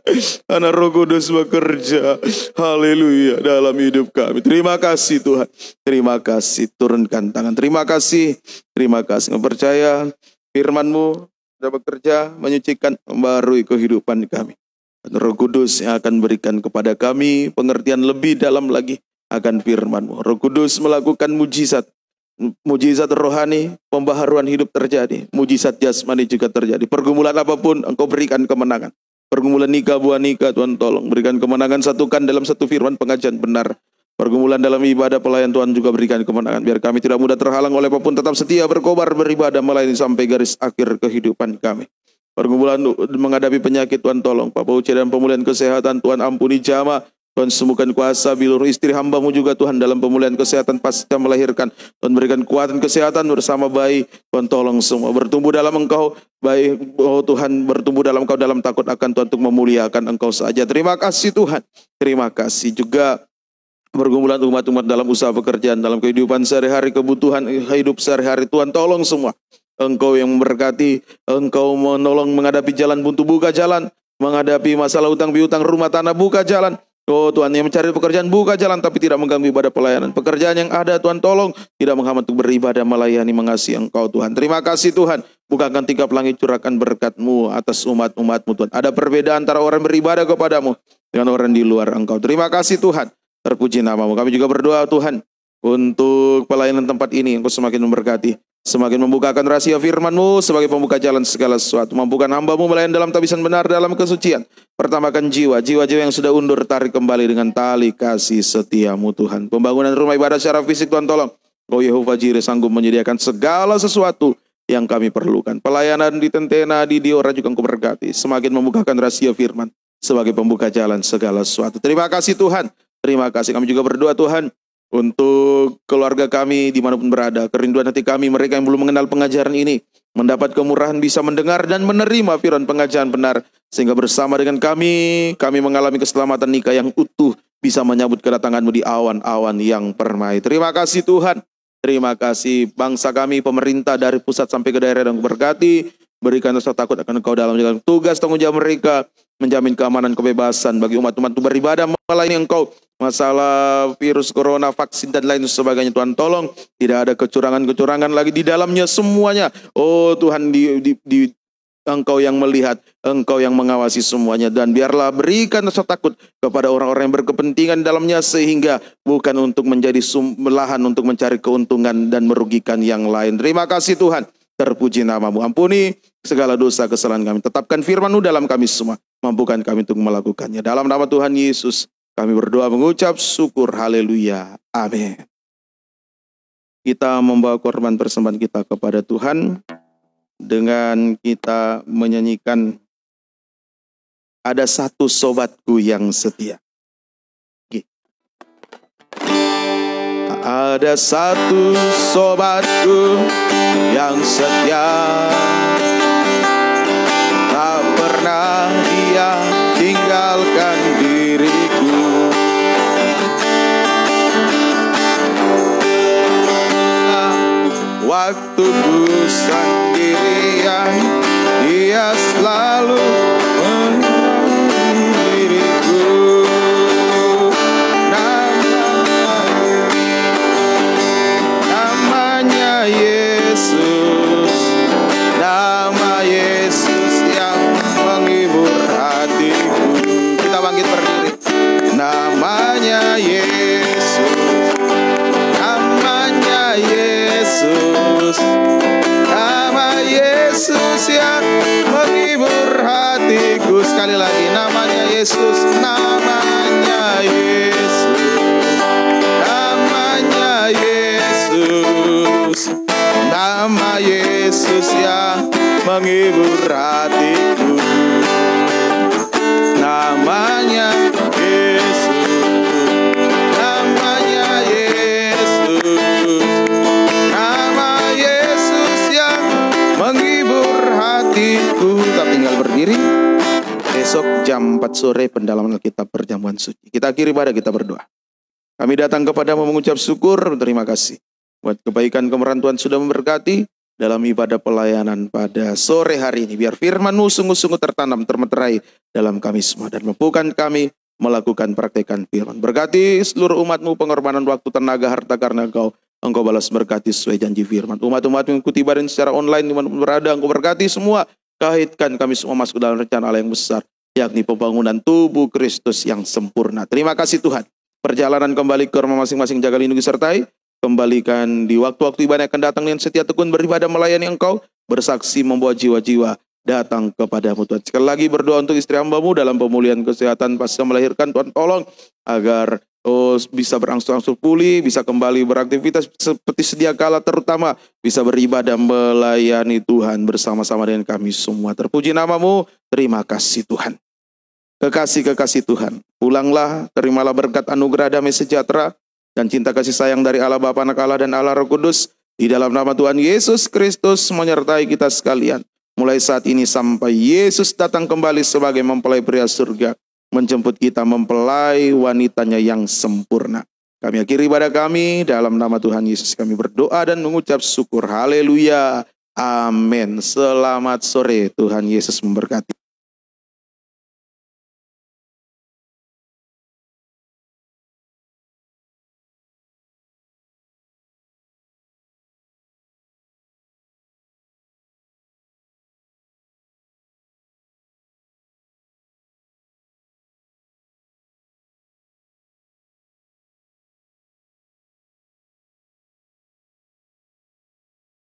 karena Roh Kudus bekerja. Haleluya, dalam hidup kami. Terima kasih Tuhan. Terima kasih. Turunkan tangan. Terima kasih. Terima kasih. Percaya firman-Mu sudah bekerja, menyucikan, membarui kehidupan kami. Roh Kudus yang akan berikan kepada kami pengertian lebih dalam lagi akan firman-Mu. Roh Kudus melakukan mujizat, mujizat rohani, pembaharuan hidup terjadi, mujizat jasmani juga terjadi. Pergumulan apapun Engkau berikan kemenangan. Pergumulan nikah, buah nikah, Tuhan tolong berikan kemenangan, satukan dalam satu firman pengajian benar. Pergumulan dalam ibadah pelayan Tuhan juga berikan kemenangan. Biar kami tidak mudah terhalang oleh apapun, tetap setia berkobar beribadah melayani sampai garis akhir kehidupan kami. Pergumulan menghadapi penyakit Tuhan tolong. Bapak Uci dan pemulihan kesehatan Tuhan ampuni jamaah. Tuhan sembuhkan kuasa bilur istri hamba-Mu juga Tuhan dalam pemulihan kesehatan pasca melahirkan. Tuhan berikan kekuatan kesehatan bersama bayi. Tuhan tolong semua bertumbuh dalam Engkau. Baik, oh Tuhan, bertumbuh dalam Engkau dalam takut akan Tuhan untuk memuliakan Engkau saja. Terima kasih Tuhan. Terima kasih juga pergumulan umat-umat dalam usaha pekerjaan, dalam kehidupan sehari-hari, kebutuhan hidup sehari-hari. Tuhan tolong semua. Engkau yang memberkati, Engkau menolong menghadapi jalan buntu, buka jalan. Menghadapi masalah utang piutang rumah tanah, buka jalan. Oh Tuhan, yang mencari pekerjaan buka jalan tapi tidak mengganggu ibadah pelayanan. Pekerjaan yang ada Tuhan tolong tidak menghambat untuk beribadah, melayani, mengasihi Engkau Tuhan. Terima kasih Tuhan. Bukakan tingkap langit, curahkan berkat-Mu atas umat-umat-Mu Tuhan. Ada perbedaan antara orang beribadah kepadamu dengan orang di luar Engkau. Terima kasih Tuhan. Terpuji nama-Mu. Kami juga berdoa Tuhan untuk pelayanan tempat ini. Engkau semakin memberkati, semakin membukakan rahasia firman-Mu sebagai pembuka jalan segala sesuatu. Mampukan hamba-Mu melayani dalam tabisan benar, dalam kesucian. Pertamakan jiwa-jiwa yang sudah undur, tarik kembali dengan tali kasih setia-Mu Tuhan. Pembangunan rumah ibadah secara fisik Tuhan tolong. Oh Yehova Jireh sanggup menyediakan segala sesuatu yang kami perlukan. Pelayanan di Tentena, di Diora juga Engkau berkati. Semakin membukakan rahasia firman sebagai pembuka jalan segala sesuatu. Terima kasih Tuhan. Terima kasih. Kami juga berdoa Tuhan untuk keluarga kami dimanapun berada. Kerinduan hati kami, mereka yang belum mengenal pengajaran ini, mendapat kemurahan bisa mendengar dan menerima firman pengajaran benar. Sehingga bersama dengan kami mengalami keselamatan nikah yang utuh, bisa menyambut kedatangan-Mu di awan-awan yang permai. Terima kasih Tuhan. Terima kasih bangsa kami, pemerintah dari pusat sampai ke daerah yang berkati. Berikan rasa takut akan Engkau dalam menjalankan tugas tanggung jawab mereka, menjamin keamanan kebebasan bagi umat-umat itu beribadah melayani Engkau. Masalah virus corona, vaksin dan lain sebagainya Tuhan tolong tidak ada kecurangan-kecurangan lagi di dalamnya semuanya. Oh Tuhan, di Engkau yang melihat, Engkau yang mengawasi semuanya, dan biarlah berikan rasa takut kepada orang-orang yang berkepentingan dalamnya sehingga bukan untuk menjadi lahan untuk mencari keuntungan dan merugikan yang lain. Terima kasih Tuhan. Terpuji nama-Mu. Ampuni segala dosa kesalahan kami. Tetapkan firman-Mu dalam kami semua. Mampukan kami untuk melakukannya. Dalam nama Tuhan Yesus kami berdoa mengucap syukur. Haleluya. Amin. Kita membawa korban persembahan kita kepada Tuhan dengan kita menyanyikan Ada Satu Sobatku Yang Setia. Ada satu sobatku yang setia, tak pernah dia tinggalkan diriku. Waktu ku sendirian, dia selalu menemani diriku. Namanya Yesus, nama Yesus yang menghibur hatiku. Kita bangkit berdiri. Namanya Yesus, namanya Yesus, nama Yesus yang menghibur hatiku. Sekali lagi, namanya Yesus, namanya Yesus, namanya Yesus, nama Yesus yang menghibur hatiku. Namanya Yesus, namanya Yesus, nama Yesus yang menghibur hatiku. Kita tinggal berdiri. Besok jam 4 sore pendalaman Alkitab perjamuan suci. Kita akhiri pada kita berdoa. Kami datang kepadamu mengucap syukur, terima kasih buat kebaikan kemurahan Tuhan sudah memberkati dalam ibadah pelayanan pada sore hari ini. Biar firman-Mu sungguh-sungguh tertanam, termeterai dalam kami semua dan mampukan kami melakukan praktekan firman. Berkati seluruh umat-Mu, pengorbanan waktu, tenaga, harta karena Engkau balas berkati sesuai janji firman. Umat-umat yang mengikuti ibadah secara online dimanapun berada, Engkau berkati semua. Kaitkan kami semua masuk dalam rencana Allah yang besar, yakni pembangunan tubuh Kristus yang sempurna. Terima kasih Tuhan. Perjalanan kembali ke rumah masing-masing jaga lindungi sertai. Kembalikan di waktu-waktu ibadah yang akan datang dengan setia tekun beribadah melayani Engkau. Bersaksi membawa jiwa-jiwa datang kepadamu Tuhan. Sekali lagi berdoa untuk istri hamba-Mu dalam pemulihan kesehatan pasca melahirkan. Tuhan tolong agar bisa berangsur-angsur pulih, bisa kembali beraktivitas seperti sedia kala, terutama bisa beribadah melayani Tuhan bersama-sama dengan kami semua. Terpuji namamu, terima kasih Tuhan. Kekasih-kekasih Tuhan, pulanglah, terimalah berkat anugerah damai sejahtera dan cinta kasih sayang dari Allah Bapa, Anak Allah, dan Allah Roh Kudus. Di dalam nama Tuhan Yesus Kristus menyertai kita sekalian. Mulai saat ini sampai Yesus datang kembali sebagai mempelai pria surga, menjemput kita mempelai wanitanya yang sempurna. Kami akhiri ibadah kami, dalam nama Tuhan Yesus kami berdoa dan mengucap syukur. Haleluya. Amin. Selamat sore, Tuhan Yesus memberkati.